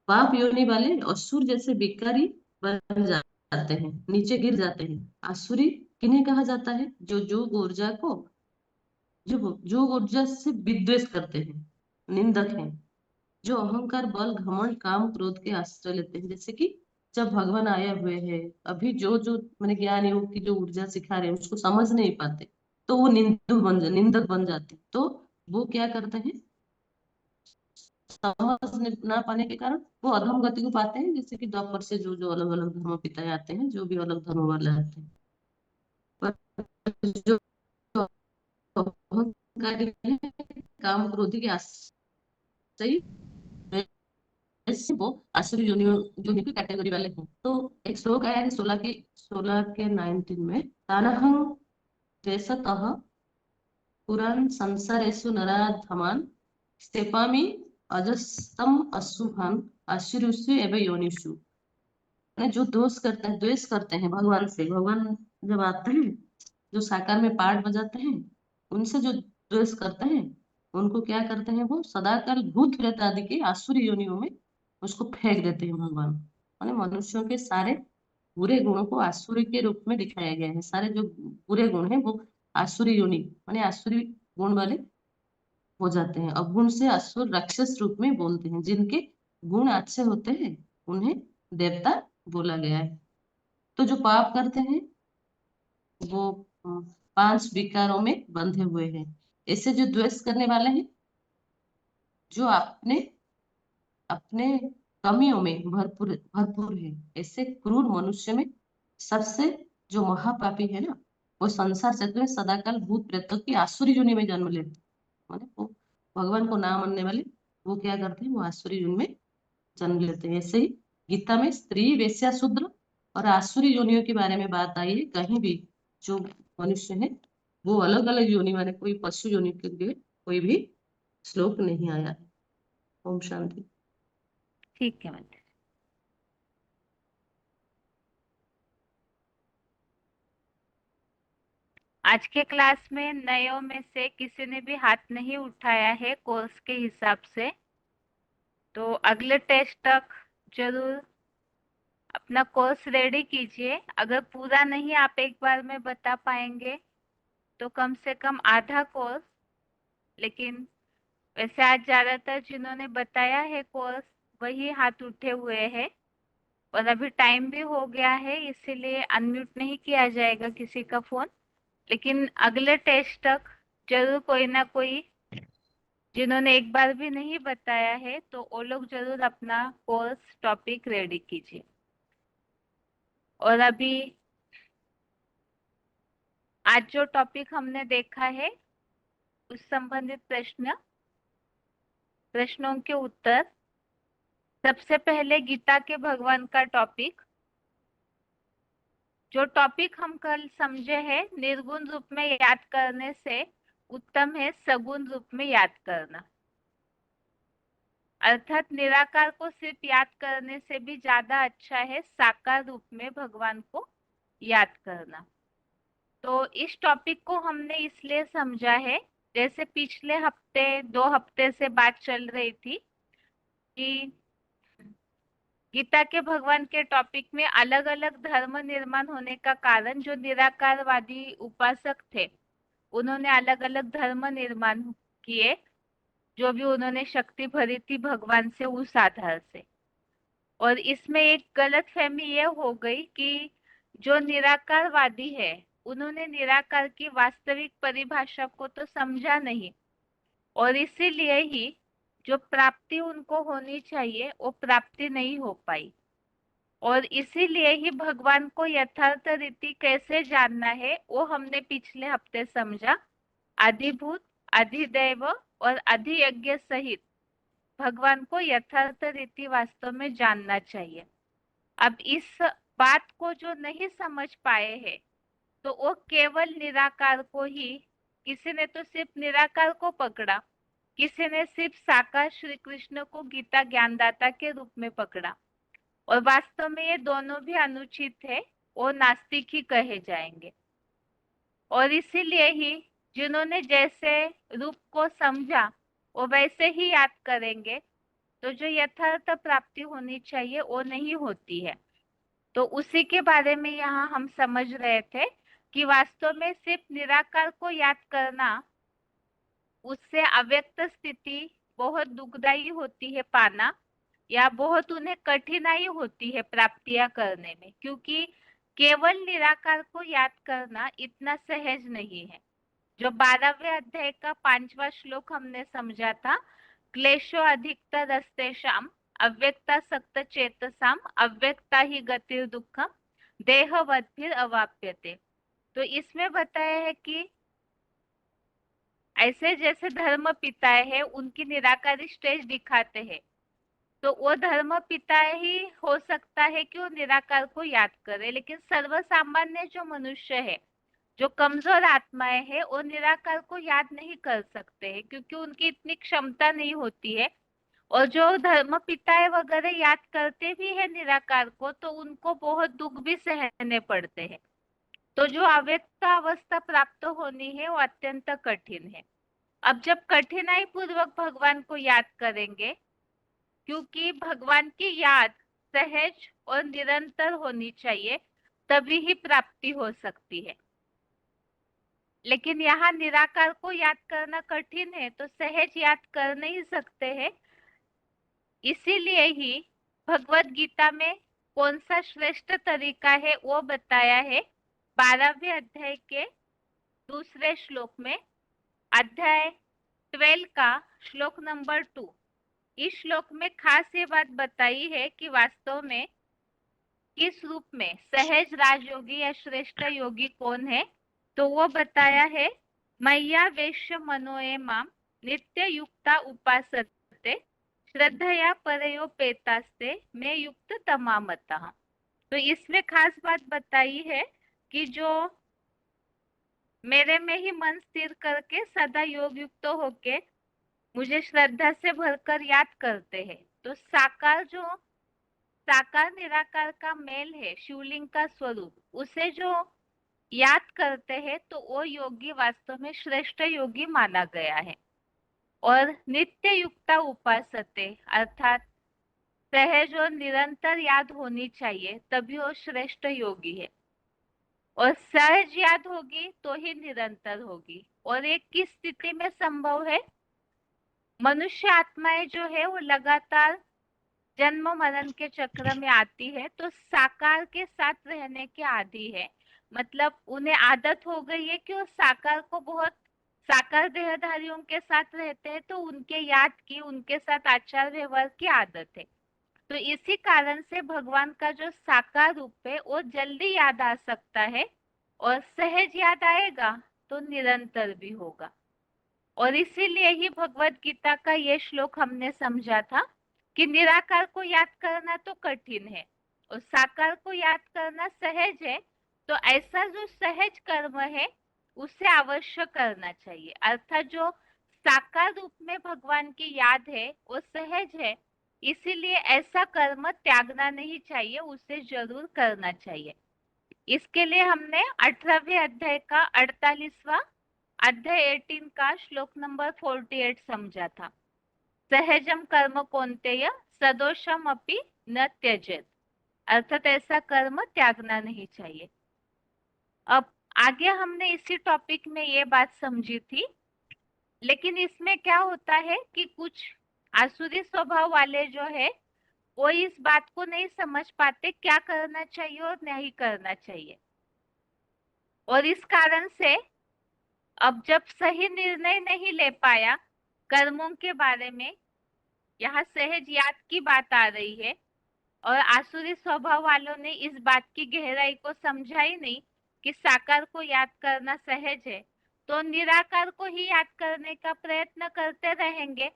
पाप योनि वाले असुर जैसे भिखारी बन जाते हैं, नीचे गिर जाते हैं। आसुरी किन्हें कहा जाता है? जो जो ऊर्जा से विद्वेष करते हैं, निंदक हैं, जो अहंकार, बल, घमंड, काम, क्रोध के आश्रय लेते हैं। जैसे कि जब भगवान आए हुए हैं, अभी जो मैंने ज्ञान योग की जो ऊर्जा सिखा रहे हैं उसको समझ नहीं पाते, तो वो निंदक बन जाते हैं। तो वो क्या करते हैं, समझ ना पाने के कारण वो अधम गति को पाते हैं। जैसे कि द्वापर से जो जो अलग अलग धर्म पिताएं आते हैं, जो भी अलग धर्म वाले आते हैं, पर जो अहंकारी हैं, काम क्रोधी के आश्रय मनुष्य वो आसुरी योनि की कैटेगरी वाले हैं। तो एक श्लोक आया है 16 के 19 में, तानहं द्वेषतः पुराण संसारेषु नराधमान् स्थेपामि अजस्तम अशुभान आसुरीषु एवं योनिषु। जो द्वेष करते हैं भगवान से, भगवान जब आते हैं जो साकार में पाठ बजाते हैं, उनसे जो द्वेष करते हैं उनको क्या करते हैं, वो सदाकाल भूत प्रेत आदि के आसुरी योनियों में उसको फेंक देते हैं भगवान। माने मनुष्यों के सारे बुरे गुणों को आसुरी के रूप में दिखाया गया है। सारे जो बुरे गुण हैं वो आसुरी योनि माने आसुरी गुण वाले हो जाते हैं। अवगुण से असुर राक्षस रूप में बोलते हैं। जिनके गुण अच्छे होते हैं उन्हें देवता बोला गया है। तो जो पाप करते हैं वो 5 विकारों में बंधे हुए हैं। ऐसे जो द्वेष करने वाले हैं, जो अपने अपने कमियों में भरपूर भरपूर है, ऐसे क्रूर मनुष्य में सबसे जो महापापी है ना, वो संसार चक्र में सदाकाल भूत प्रेतों की आसुरी योनि में जन्म लेते हैं। माने वो भगवान को ना मानने वाले वो क्या करते हैं, वो आसुरी योनि में जन्म लेते हैं। ऐसे ही गीता में स्त्री, वेश्या, शूद्र और आसुरी योनियों के बारे में बात आई है। कहीं भी जो मनुष्य है वो अलग अलग योनि माने कोई पशु योनि के लिए कोई भी श्लोक नहीं आया है। ओम शांति। ठीक है माता। आज के क्लास में नयों में से किसी ने भी हाथ नहीं उठाया है कोर्स के हिसाब से, तो अगले टेस्ट तक जरूर अपना कोर्स रेडी कीजिए। अगर पूरा नहीं आप एक बार में बता पाएंगे तो कम से कम आधा कोर्स, लेकिन वैसे आज ज्यादातर जिन्होंने बताया है कोर्स वही हाथ उठे हुए हैं, और अभी टाइम भी हो गया है इसीलिए अनम्यूट नहीं किया जाएगा किसी का फोन। लेकिन अगले टेस्ट तक जरूर कोई ना कोई जिन्होंने एक बार भी नहीं बताया है तो वो लोग जरूर अपना कोर्स टॉपिक रेडी कीजिए। और अभी आज जो टॉपिक हमने देखा है उस संबंधित प्रश्नों के उत्तर। सबसे पहले गीता के भगवान का टॉपिक, जो टॉपिक हम कल समझे हैं, निर्गुण रूप में याद करने से उत्तम है सगुण रूप में याद करना। अर्थात निराकार को सिर्फ याद करने से भी ज्यादा अच्छा है साकार रूप में भगवान को याद करना। तो इस टॉपिक को हमने इसलिए समझा है, जैसे पिछले हफ्ते 2 हफ्ते से बात चल रही थी कि गीता के भगवान के टॉपिक में अलग अलग धर्म निर्माण होने का कारण, जो निराकारवादी उपासक थे उन्होंने अलग अलग धर्म निर्माण किए, जो भी उन्होंने शक्ति भरी थी भगवान से उस आधार से। और इसमें एक गलतफहमी ये हो गई कि जो निराकारवादी है उन्होंने निराकार की वास्तविक परिभाषा को तो समझा नहीं, और इसीलिए ही जो प्राप्ति उनको होनी चाहिए वो प्राप्ति नहीं हो पाई। और इसीलिए ही भगवान को यथार्थ रीति कैसे जानना है वो हमने पिछले हफ्ते समझा। आदिभूत, अधिदैव और अधियज्ञ सहित भगवान को यथार्थ रीति वास्तव में जानना चाहिए। अब इस बात को जो नहीं समझ पाए हैं तो वो केवल निराकार को ही, किसी ने तो सिर्फ निराकार को पकड़ा, किसी ने सिर्फ साकार श्री कृष्ण को गीता ज्ञानदाता के रूप में पकड़ा, और वास्तव में ये दोनों भी अनुचित है, वो नास्तिक ही कहे जाएंगे। और इसीलिए ही जिन्होंने जैसे रूप को समझा वो वैसे ही याद करेंगे, तो जो यथार्थ प्राप्ति होनी चाहिए वो नहीं होती है। तो उसी के बारे में यहाँ हम समझ रहे थे कि वास्तव में सिर्फ निराकार को याद करना, उससे अव्यक्त स्थिति बहुत दुखदायी होती है पाना, या बहुत उन्हें कठिनाई होती है प्राप्तियां करने में, क्योंकि केवल निराकार को याद करना इतना सहज नहीं है। जो 12वें अध्याय का 5वां श्लोक हमने समझा था, क्लेशो अधिकतर अस्तेषाम अव्यक्ता सक्त चेतसाम अव्यक्ता ही गतिर दुखम देहवद्भिर अवाप्यते। तो इसमें बताया है कि ऐसे जैसे धर्म पिताएं हैं उनकी निराकारी स्टेज दिखाते हैं, तो वो धर्म पिता ही हो सकता है कि वो निराकार को याद करे, लेकिन सर्वसामान्य जो मनुष्य है, जो कमजोर आत्माएं हैं, वो निराकार को याद नहीं कर सकते हैं, क्योंकि उनकी इतनी क्षमता नहीं होती है। और जो धर्म पिताएं वगैरह याद करते भी है निराकार को, तो उनको बहुत दुख भी सहने पड़ते हैं। तो जो अव्यक्त अवस्था प्राप्त होनी है वो अत्यंत कठिन है। अब जब कठिनाई पूर्वक भगवान को याद करेंगे, क्योंकि भगवान की याद सहज और निरंतर होनी चाहिए, तभी ही प्राप्ति हो सकती है। लेकिन यहाँ निराकार को याद करना कठिन है, तो सहज याद कर नहीं सकते हैं। इसीलिए ही भगवत गीता में कौन सा श्रेष्ठ तरीका है वो बताया है 12वें अध्याय के दूसरे श्लोक में, अध्याय 12 का श्लोक नंबर 2। इस श्लोक में खास ये बात बताई है कि वास्तव में किस रूप में सहज राजयोगी या श्रेष्ठ योगी कौन है। तो वो बताया है, मय्या वेश्य मनोये माम नित्य युक्ता उपासते श्रद्धया परयोपेतास्ते में युक्त तमामतः। तो इसमें खास बात बताई है कि जो मेरे में ही मन स्थिर करके सदा योग युक्त होके मुझे श्रद्धा से भरकर याद करते हैं, तो साकार निराकार का मेल है, शिवलिंग का स्वरूप, उसे जो याद करते हैं तो वो योगी वास्तव में श्रेष्ठ योगी माना गया है। और नित्य युक्ता उपासते अर्थात सहज और निरंतर याद होनी चाहिए, तभी वो श्रेष्ठ योगी है। और सहज याद होगी तो ही निरंतर होगी। और एक किस स्थिति में संभव है, मनुष्य आत्माएं जो है वो लगातार जन्म मरण के चक्र में आती है, तो साकार के साथ रहने के आदी है। मतलब उन्हें आदत हो गई है कि वो साकार को बहुत साकार देहधारियों के साथ रहते हैं, तो उनके याद की, उनके साथ आचार व्यवहार की आदत है। तो इसी कारण से भगवान का जो साकार रूप है वो जल्दी याद आ सकता है, और सहज याद आएगा तो निरंतर भी होगा। और इसीलिए ही भगवत गीता का ये श्लोक हमने समझा था कि निराकार को याद करना तो कठिन है और साकार को याद करना सहज है। तो ऐसा जो सहज कर्म है उसे अवश्य करना चाहिए। अर्थात जो साकार रूप में भगवान की याद है वो सहज है, इसीलिए ऐसा कर्म त्यागना नहीं चाहिए, उसे जरूर करना चाहिए। इसके लिए हमने 18वें अध्याय का 48वां अध्याय 18 का श्लोक नंबर 48 समझा था। सहजम कर्म कौन्तेय सदोषम अपि न त्यजेत, अर्थात ऐसा कर्म त्यागना नहीं चाहिए। अब आगे हमने इसी टॉपिक में ये बात समझी थी, लेकिन इसमें क्या होता है कि कुछ आसुरी स्वभाव वाले जो है वो इस बात को नहीं समझ पाते क्या करना चाहिए और नहीं करना चाहिए। और इस कारण से अब जब सही निर्णय नहीं ले पाया कर्मों के बारे में, यहाँ सहज याद की बात आ रही है, और आसुरी स्वभाव वालों ने इस बात की गहराई को समझा ही नहीं कि साकार को याद करना सहज है, तो निराकार को ही याद करने का प्रयत्न करते रहेंगे।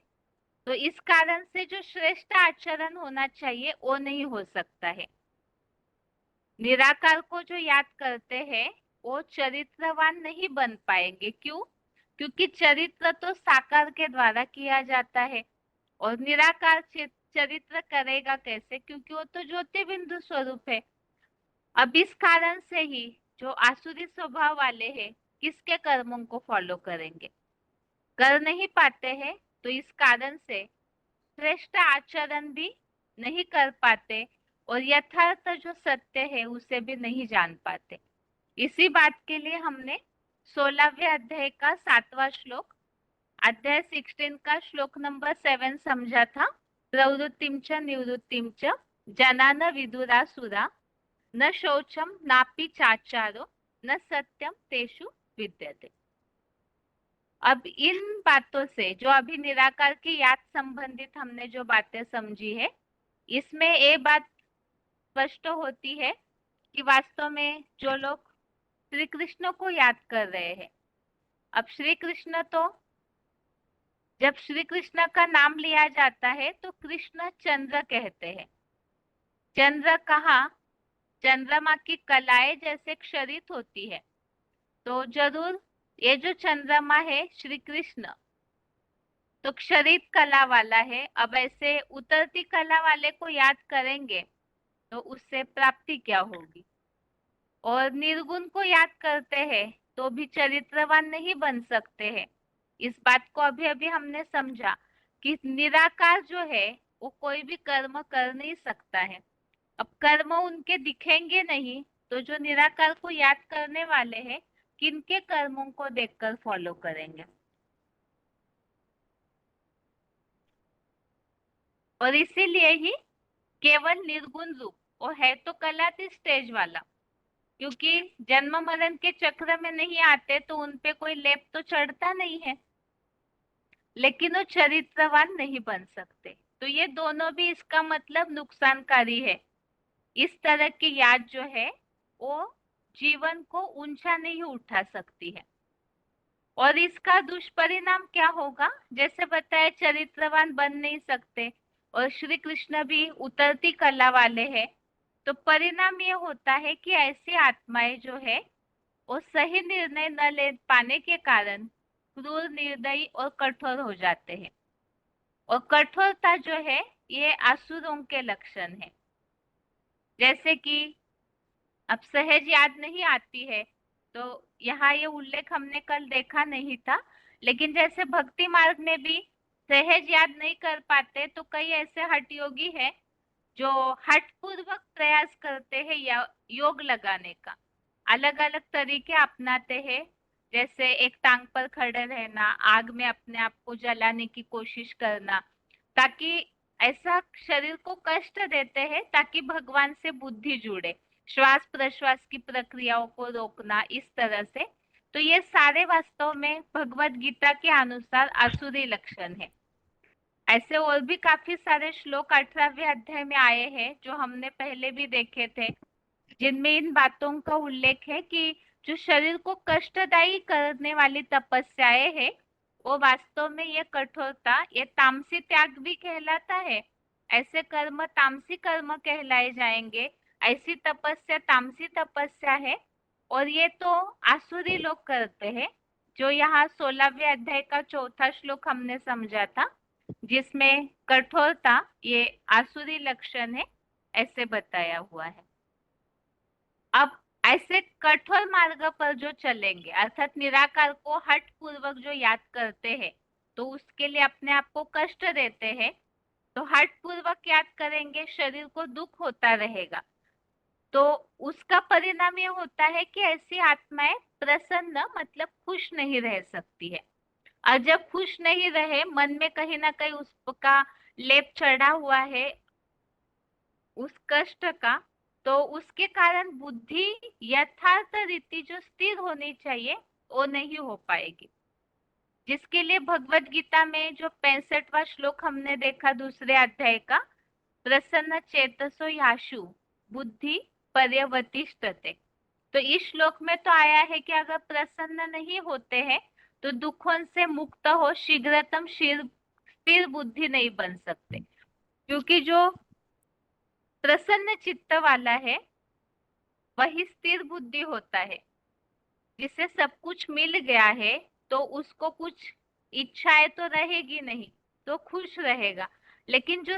तो इस कारण से जो श्रेष्ठ आचरण होना चाहिए वो नहीं हो सकता है। निराकार को जो याद करते हैं वो चरित्रवान नहीं बन पाएंगे। क्यों? क्योंकि चरित्र तो साकार के द्वारा किया जाता है, और निराकार चरित्र करेगा कैसे? क्योंकि वो तो ज्योति बिंदु स्वरूप है। अब इस कारण से ही जो आसुरी स्वभाव वाले हैं किसके कर्मों को फॉलो करेंगे? कर नहीं पाते हैं, तो इस कारण से श्रेष्ठ आचरण भी नहीं कर पाते और यथार्थ जो सत्य है उसे भी नहीं जान पाते। इसी बात के लिए हमने 16वें अध्याय का 7वां श्लोक, अध्याय 16 का श्लोक नंबर 7 समझा था। प्रवृत्तिम च निवृत्तिम च जनान विदुरासुरा न शौचम नापि चाचारो न सत्यम तेषु विद्यते। अब इन बातों से जो अभी निराकार की याद संबंधित हमने जो बातें समझी है, इसमें ये बात स्पष्ट होती है कि वास्तव में जो लोग श्री कृष्ण को याद कर रहे हैं, अब श्री कृष्ण तो जब श्री कृष्ण का नाम लिया जाता है तो कृष्ण चंद्र कहते हैं। चंद्र कहाँ? चंद्रमा की कलाएं जैसे क्षरित होती है, तो जरूर ये जो चंद्रमा है श्री कृष्ण तो क्षरित कला वाला है। अब ऐसे उतरती कला वाले को याद करेंगे तो उससे प्राप्ति क्या होगी? और निर्गुण को याद करते हैं तो भी चरित्रवान नहीं बन सकते हैं। इस बात को अभी अभी हमने समझा कि निराकार जो है वो कोई भी कर्म कर नहीं सकता है। अब कर्म उनके दिखेंगे नहीं, तो जो निराकार को याद करने वाले हैं किनके कर्मों को देखकर फॉलो करेंगे? और इसीलिए ही केवल निर्गुण रूप, और है तो कलातीत स्टेज वाला, क्योंकि जन्म मरण के चक्र में नहीं आते तो उनपे कोई लेप तो चढ़ता नहीं है, लेकिन वो चरित्रवान नहीं बन सकते। तो ये दोनों भी इसका मतलब नुकसानकारी है। इस तरह की याद जो है वो जीवन को ऊंचा नहीं उठा सकती है। और इसका दुष्परिणाम क्या होगा? जैसे बताया, चरित्रवान बन नहीं सकते और श्री कृष्ण भी उतरती कला वाले हैं, तो परिणाम ये होता है कि ऐसी आत्माएं जो है वो सही निर्णय न ले पाने के कारण क्रूर, निर्दयी और कठोर हो जाते हैं। और कठोरता जो है ये आसुरों के लक्षण है। जैसे कि अब सहज याद नहीं आती है, तो यहाँ ये उल्लेख हमने कल देखा नहीं था, लेकिन जैसे भक्ति मार्ग में भी सहज याद नहीं कर पाते, तो कई ऐसे हठ योगी है जो हठ पूर्वक प्रयास करते हैं या योग लगाने का, अलग अलग तरीके अपनाते हैं। जैसे एक टांग पर खड़े रहना, आग में अपने आप को जलाने की कोशिश करना, ताकि ऐसा शरीर को कष्ट देते हैं ताकि भगवान से बुद्धि जुड़े, श्वास प्रश्वास की प्रक्रियाओं को रोकना, इस तरह से। तो ये सारे वास्तव में भगवत गीता के अनुसार आसुरी लक्षण है। ऐसे और भी काफी सारे श्लोक 18वें अध्याय में आए हैं जो हमने पहले भी देखे थे, जिनमें इन बातों का उल्लेख है कि जो शरीर को कष्टदायी करने वाली तपस्याएं है वो वास्तव में ये कठोरता, ये तामसी त्याग भी कहलाता है। ऐसे कर्म तामसी कर्म कहलाए जाएंगे। ऐसी तपस्या तामसी तपस्या है, और ये तो आसुरी लोग करते हैं, जो यहाँ 16वें अध्याय का 4था श्लोक हमने समझा था, जिसमें कठोरता ये आसुरी लक्षण है ऐसे बताया हुआ है। अब ऐसे कठोर मार्ग पर जो चलेंगे, अर्थात निराकार को हठ पूर्वक जो याद करते हैं, तो उसके लिए अपने आप को कष्ट देते हैं, तो हठ पूर्वक याद करेंगे, शरीर को दुख होता रहेगा, तो उसका परिणाम ये होता है कि ऐसी आत्माएं प्रसन्न मतलब खुश नहीं रह सकती है। और जब खुश नहीं रहे, मन में कहीं ना कहीं उसका लेप चढ़ा हुआ है उस कष्ट का, तो उसके कारण बुद्धि यथार्थ रीति जो स्थिर होनी चाहिए वो नहीं हो पाएगी। जिसके लिए भगवत गीता में जो 65वां श्लोक हमने देखा दूसरे अध्याय का, प्रसन्न चेतसो याशु बुद्धि पर्यवतिष्ठते, तो इस श्लोक में तो आया है कि अगर प्रसन्न नहीं होते हैं तो दुखों से मुक्त हो शीघ्रतम स्थिर बुद्धि नहीं बन सकते, क्योंकि जो प्रसन्न चित्त वाला है वही स्थिर बुद्धि होता है। जिसे सब कुछ मिल गया है तो उसको कुछ इच्छाएं तो रहेगी नहीं, तो खुश रहेगा। लेकिन जो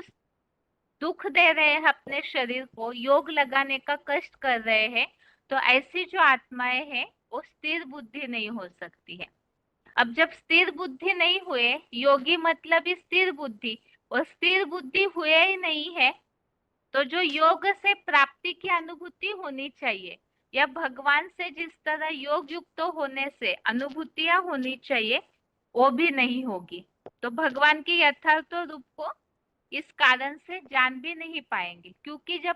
दुख दे रहे हैं अपने शरीर को, योग लगाने का कष्ट कर रहे हैं, तो ऐसी जो आत्माएं हैं वो स्थिर बुद्धि नहीं हो सकती है। अब जब स्थिर बुद्धि नहीं हुए, योगी मतलब स्थिर बुद्धि, और स्थिर बुद्धि हुए ही नहीं है, तो जो योग से प्राप्ति की अनुभूति होनी चाहिए या भगवान से जिस तरह योग युक्त होने से अनुभूतियां होनी चाहिए वो भी नहीं होगी। तो भगवान के यथार्थ रूप को इस कारण से जान भी नहीं पाएंगे, क्योंकि जब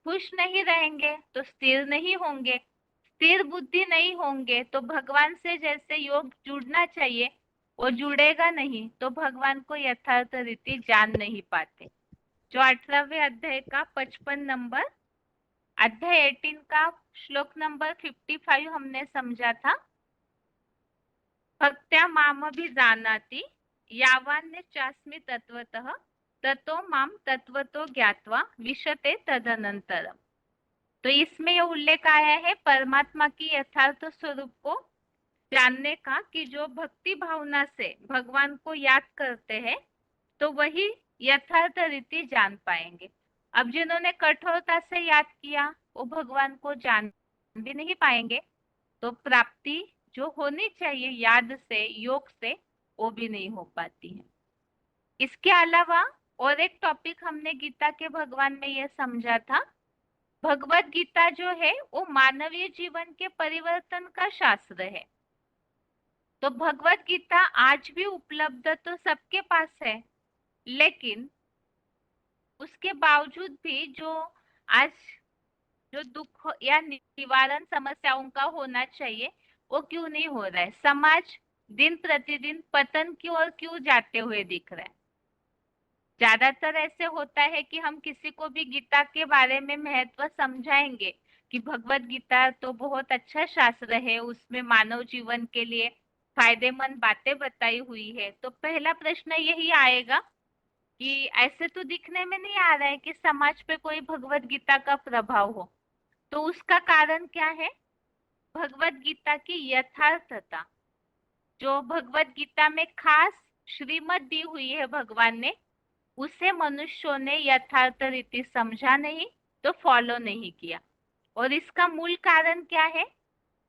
खुश नहीं रहेंगे तो स्थिर नहीं होंगे, स्थिर बुद्धि नहीं होंगे तो भगवान से जैसे योग जुड़ना चाहिए वो जुड़ेगा नहीं, तो भगवान को यथार्थ रीति जान नहीं पाते। जो 18वें अध्याय का 55 नंबर, अध्याय 18 का श्लोक नंबर 55 हमने समझा था। भक्त्या माम भी जानाति यावान्य चास्मि तत्वतः ततो माम तत्वतो ज्ञात्वा विशते तदनंतरम। तो इसमें यह उल्लेख आया है परमात्मा की यथार्थ स्वरूप को जानने का, कि जो भक्ति भावना से भगवान को याद करते हैं तो वही यथार्थ रीति जान पाएंगे। अब जिन्होंने कठोरता से याद किया वो भगवान को जान भी नहीं पाएंगे, तो प्राप्ति जो होनी चाहिए याद से, योग से, वो भी नहीं हो पाती है। इसके अलावा और एक टॉपिक हमने गीता के भगवान में यह समझा था, भगवत गीता जो है वो मानवीय जीवन के परिवर्तन का शास्त्र है। तो भगवत गीता आज भी उपलब्ध तो सबके पास है, लेकिन उसके बावजूद भी जो आज जो दुख या निवारण समस्याओं का होना चाहिए वो क्यों नहीं हो रहा है? समाज दिन प्रतिदिन पतन की ओर क्यों जाते हुए दिख रहा है? ज्यादातर ऐसे होता है कि हम किसी को भी गीता के बारे में महत्व समझाएंगे कि भगवत गीता तो बहुत अच्छा शास्त्र है, उसमें मानव जीवन के लिए फायदेमंद बातें बताई हुई है, तो पहला प्रश्न यही आएगा कि ऐसे तो दिखने में नहीं आ रहा है कि समाज पे कोई भगवत गीता का प्रभाव हो। तो उसका कारण क्या है? भगवत गीता की यथार्थता। जो भगवत गीता में खास श्रीमत दी हुई है भगवान ने, उसे मनुष्यों ने यथार्थ रीति समझा नहीं, तो फॉलो नहीं किया। और इसका मूल कारण क्या है?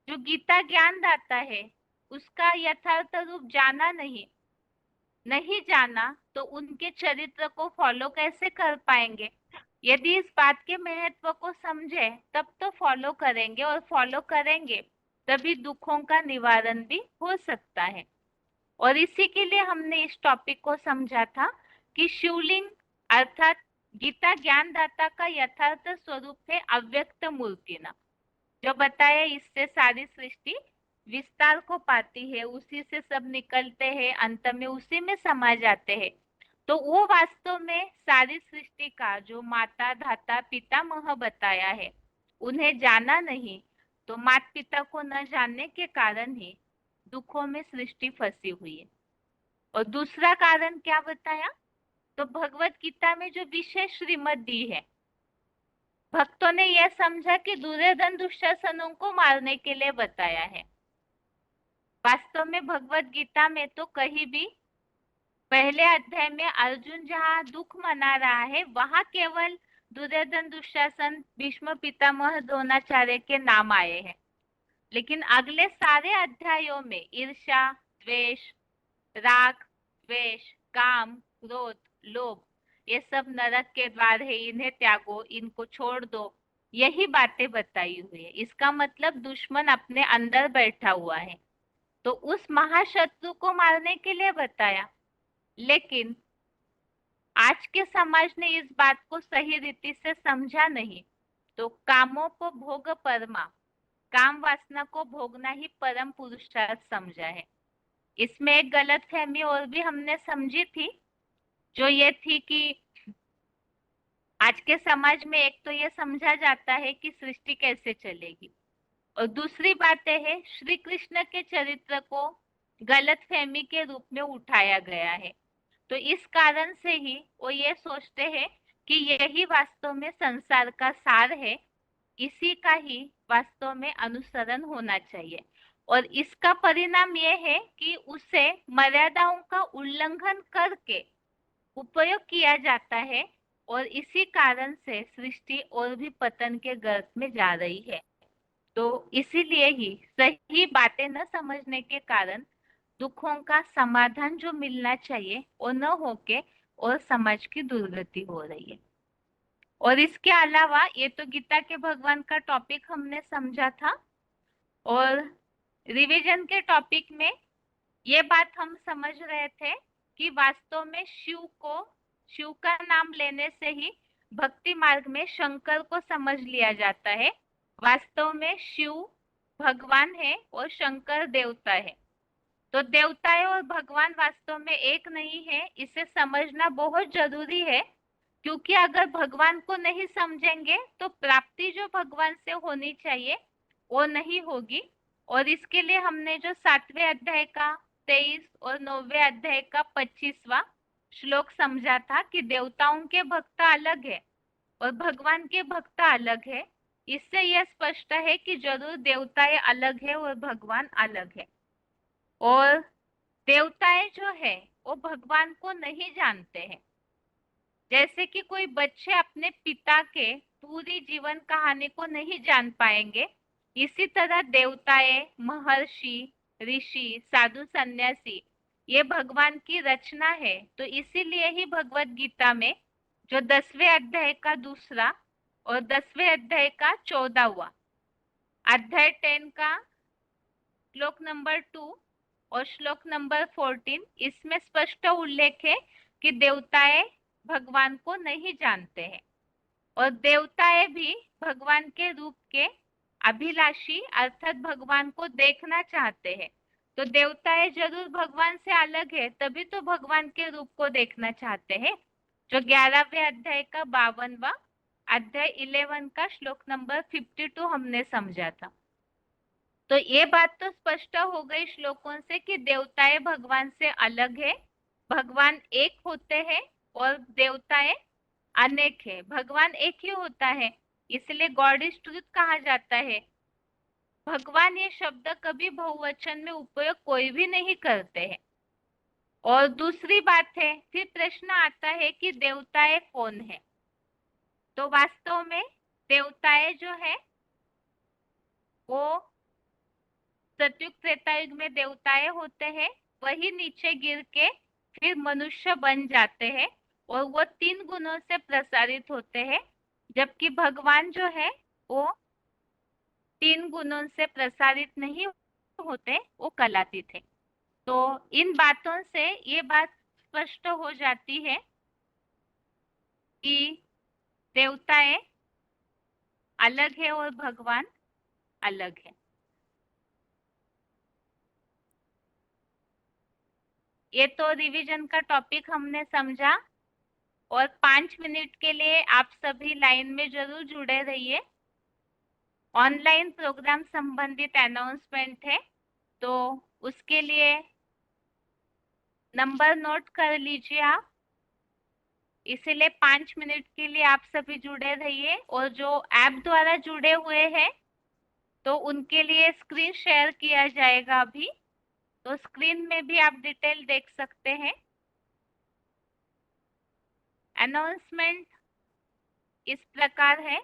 जो गीता ज्ञान दाता है उसका यथार्थ रूप जाना नहीं जाना, तो उनके चरित्र को फॉलो कैसे कर पाएंगे? यदि इस बात के महत्व को समझे तब तो फॉलो करेंगे, और फॉलो करेंगे तभी दुखों का निवारण भी हो सकता है। और इसी के लिए हमने इस टॉपिक को समझा था कि शिवलिंग अर्थात गीता ज्ञानदाता का यथार्थ स्वरूप है अव्यक्त मूर्ति ना, जो बताया इससे सारी सृष्टि विस्तार को पाती है, उसी से सब निकलते हैं, अंत में उसी में समा जाते हैं। तो वो वास्तव में सारी सृष्टि का जो माता धाता पितामह बताया है, उन्हें जाना नहीं, तो माता पिता को न जानने के कारण ही दुखों में सृष्टि फंसी हुई है। और दूसरा कारण क्या बताया? तो भगवत गीता में जो विशेष श्रीमत दी है, भक्तों ने यह समझा कि दुर्योधन दुशासनों को मारने के लिए बताया है। वास्तव में भगवत गीता में तो कहीं भी पहले अध्याय में अर्जुन जहाँ दुख मना रहा है वहां केवल दुर्योधन दुशासन भीष्म पितामह द्रोणाचार्य के नाम आए हैं, लेकिन अगले सारे अध्यायों में ईर्ष्या, द्वेष, राग, द्वेष, काम, क्रोध, लोभ, ये सब नरक के द्वार है, इन्हें त्यागो, इनको छोड़ दो, यही बातें बताई हुई है। इसका मतलब दुश्मन अपने अंदर बैठा हुआ है, तो उस महाशत्रु को मारने के लिए बताया। लेकिन आज के समाज ने इस बात को सही रीति से समझा नहीं, तो कामोपभोग परमा, काम वासना को भोगना ही परम पुरुषार्थ समझा है। इसमें एक गलतफहमी और भी हमने समझी थी, जो ये थी कि आज के समाज में एक तो ये समझा जाता है कि सृष्टि कैसे चलेगी, और दूसरी बात है श्री कृष्ण के चरित्र को गलतफहमी के रूप में उठाया गया है। तो इस कारण से ही वो ये सोचते हैं कि यही वास्तव में संसार का सार है, इसी का ही वास्तव में अनुसरण होना चाहिए। और इसका परिणाम यह है कि उसे मर्यादाओं का उल्लंघन करके उपयोग किया जाता है, और इसी कारण से सृष्टि और भी पतन के गर्त में जा रही है। तो इसीलिए ही सही बातें न समझने के कारण दुखों का समाधान जो मिलना चाहिए वो न होके और समाज की दुर्गति हो रही है। और इसके अलावा ये तो गीता के भगवान का टॉपिक हमने समझा था, और रिवीजन के टॉपिक में ये बात हम समझ रहे थे कि वास्तव में शिव का नाम लेने से ही भक्ति मार्ग में शंकर को समझ लिया जाता है। वास्तव में शिव भगवान है और शंकर देवता है, तो देवताएं और भगवान वास्तव में एक नहीं है, इसे समझना बहुत जरूरी है। क्योंकि अगर भगवान को नहीं समझेंगे तो प्राप्ति जो भगवान से होनी चाहिए वो नहीं होगी। और इसके लिए हमने जो 7वें अध्याय का 23 और 9वें अध्याय का 25वां श्लोक समझा था कि देवताओं के भक्त अलग है और भगवान के भक्त अलग है। इससे यह स्पष्ट है कि जरूर देवताएं अलग है और भगवान अलग है। और देवताएं जो है वो भगवान को नहीं जानते हैं। जैसे कि कोई बच्चे अपने पिता के पूरी जीवन कहानी को नहीं जान पाएंगे, इसी तरह देवताएं, महर्षि, ऋषि, साधु, सन्यासी ये भगवान की रचना है। तो इसीलिए ही भगवत गीता में जो 10वें अध्याय का 2 और 10वें अध्याय का 14वां अध्याय 10 का श्लोक नंबर 2 और श्लोक नंबर 14 इसमें स्पष्ट उल्लेख है कि देवताएं भगवान को नहीं जानते हैं और देवताएं भी भगवान के रूप के अभिलाषी अर्थात भगवान को देखना चाहते हैं। तो देवताएं जरूर भगवान से अलग है, तभी तो भगवान के रूप को देखना चाहते हैं। जो 11वें अध्याय का 52वां अध्याय 11 का श्लोक नंबर 52 हमने समझा था। तो ये बात तो स्पष्ट हो गई श्लोकों से कि देवताएं भगवान से अलग है, भगवान एक होते हैं और देवताएं अनेक है। भगवान एक ही होता है, इसलिए गॉड इज ट्रूथ कहा जाता है। भगवान ये शब्द कभी बहुवचन में उपयोग कोई भी नहीं करते हैं। और दूसरी बात है, फिर प्रश्न आता है कि देवताएं कौन है। तो वास्तव में देवताएं जो है वो सतयुग त्रेतायुग में देवताएं होते हैं, वही नीचे गिर के फिर मनुष्य बन जाते हैं और वो 3 गुणों से प्रसारित होते हैं, जबकि भगवान जो है वो 3 गुणों से प्रसारित नहीं होते, वो कलातीत है। तो इन बातों से ये बात स्पष्ट हो जाती है कि देवताएं अलग है और भगवान अलग है। ये तो रिवीजन का टॉपिक हमने समझा और 5 मिनट के लिए आप सभी लाइन में जरूर जुड़े रहिए। ऑनलाइन प्रोग्राम संबंधित अनाउंसमेंट है, तो उसके लिए नंबर नोट कर लीजिए आप। इसीलिए 5 मिनट के लिए आप सभी जुड़े रहिए। और जो ऐप द्वारा जुड़े हुए हैं तो उनके लिए स्क्रीन शेयर किया जाएगा अभी, तो स्क्रीन में भी आप डिटेल देख सकते हैं। अनाउंसमेंट इस प्रकार है,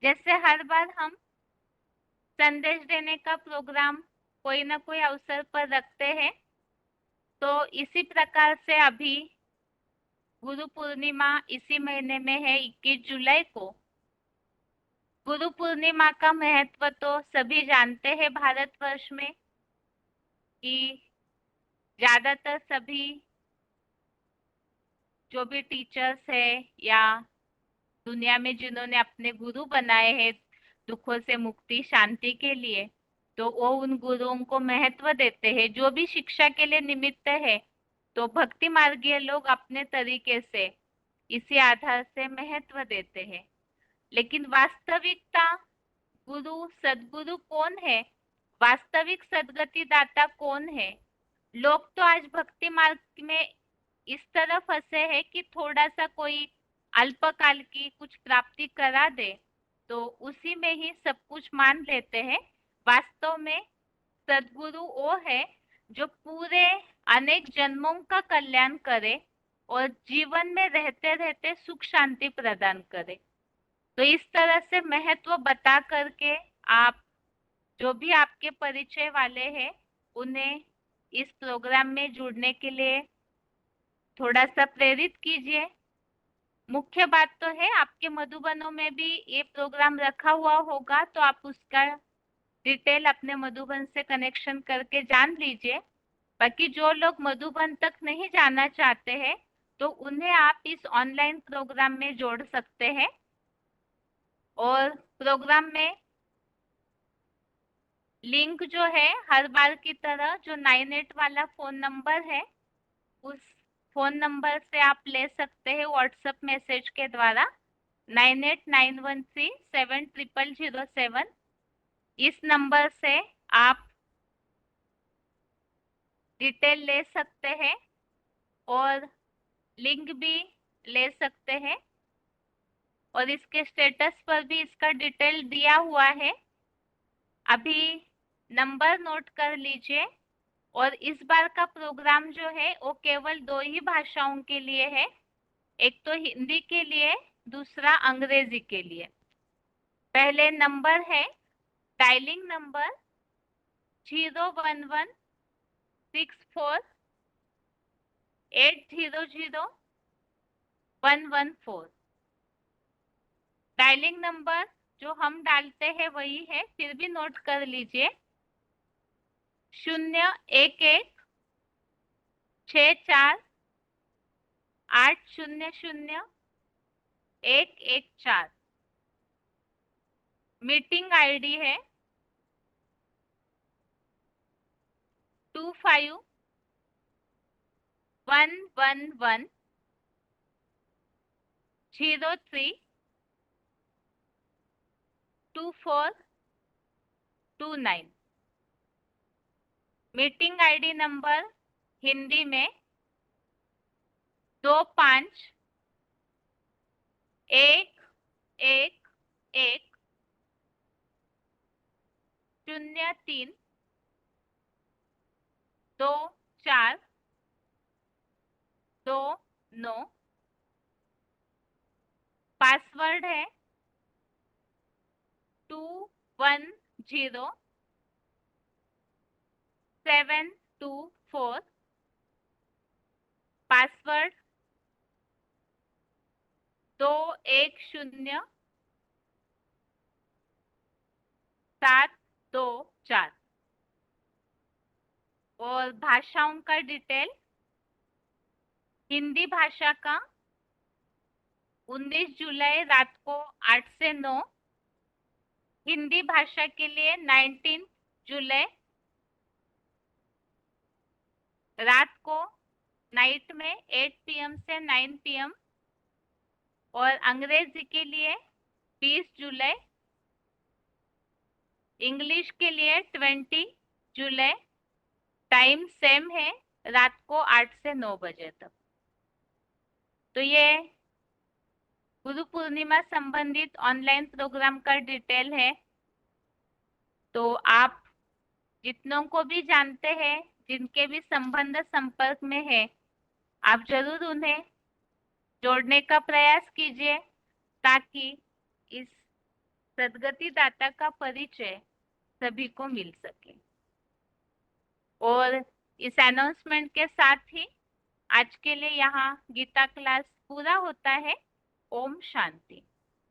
जैसे हर बार हम संदेश देने का प्रोग्राम कोई ना कोई अवसर पर रखते हैं, तो इसी प्रकार से अभी गुरु पूर्णिमा इसी महीने में है 21 जुलाई को। गुरु पूर्णिमा का महत्व तो सभी जानते हैं भारतवर्ष में कि ज्यादातर सभी जो भी टीचर्स है या दुनिया में जिन्होंने अपने गुरु बनाए हैं दुखों से मुक्ति शांति के लिए, तो वो उन गुरुओं को महत्व देते हैं जो भी शिक्षा के लिए निमित्त है। तो भक्ति मार्गीय लोग अपने तरीके से इसी आधार से महत्व देते हैं। लेकिन वास्तविकता गुरु सदगुरु कौन है, वास्तविक सदगति दाता कौन है? लोग तो आज भक्ति मार्ग में इस तरह फंसे हैं कि थोड़ा सा कोई अल्पकाल की कुछ प्राप्ति करा दे तो उसी में ही सब कुछ मान लेते हैं। वास्तव में सदगुरु वो है जो पूरे अनेक जन्मों का कल्याण करे और जीवन में रहते रहते सुख शांति प्रदान करे। तो इस तरह से महत्व बता करके आप जो भी आपके परिचय वाले हैं उन्हें इस प्रोग्राम में जुड़ने के लिए थोड़ा सा प्रेरित कीजिए। मुख्य बात तो है आपके मधुबनों में भी ये प्रोग्राम रखा हुआ होगा, तो आप उसका डिटेल अपने मधुबन से कनेक्शन करके जान लीजिए। बाकी जो लोग मधुबन तक नहीं जाना चाहते हैं तो उन्हें आप इस ऑनलाइन प्रोग्राम में जोड़ सकते हैं। और प्रोग्राम में लिंक जो है हर बार की तरह जो 98 वाला फोन नंबर है उस फोन नंबर से आप ले सकते हैं व्हाट्सएप मैसेज के द्वारा 9891370007। इस नंबर से आप डिटेल ले सकते हैं और लिंक भी ले सकते हैं, और इसके स्टेटस पर भी इसका डिटेल दिया हुआ है। अभी नंबर नोट कर लीजिए। और इस बार का प्रोग्राम जो है वो केवल 2 ही भाषाओं के लिए है, एक तो हिंदी के लिए, दूसरा अंग्रेजी के लिए। पहले नंबर है डायलिंग नंबर 01164800114। डायलिंग नंबर जो हम डालते हैं वही है, फिर भी नोट कर लीजिए 01164800114। मीटिंग आईडी है 2511032429। मीटिंग आईडी नंबर हिंदी में 2511032429। पासवर्ड है 210724। पासवर्ड 210724। और भाषाओं का डिटेल, हिंदी भाषा का 19 जुलाई रात को 8 से 9। हिंदी भाषा के लिए 19 जुलाई रात को नाइट में 8 PM से 9 PM। और अंग्रेजी के लिए 20 जुलाई। इंग्लिश के लिए 20 जुलाई। टाइम सेम है, रात को 8 से 9 बजे तक। तो ये गुरु पूर्णिमा संबंधित ऑनलाइन प्रोग्राम का डिटेल है। तो आप जितनों को भी जानते हैं, जिनके भी संबंध संपर्क में है, आप जरूर उन्हें जोड़ने का प्रयास कीजिए, ताकि इस सद्गति दाता का परिचय सभी को मिल सके। और इस अनाउंसमेंट के साथ ही आज के लिए यहाँ गीता क्लास पूरा होता है। ओम शांति।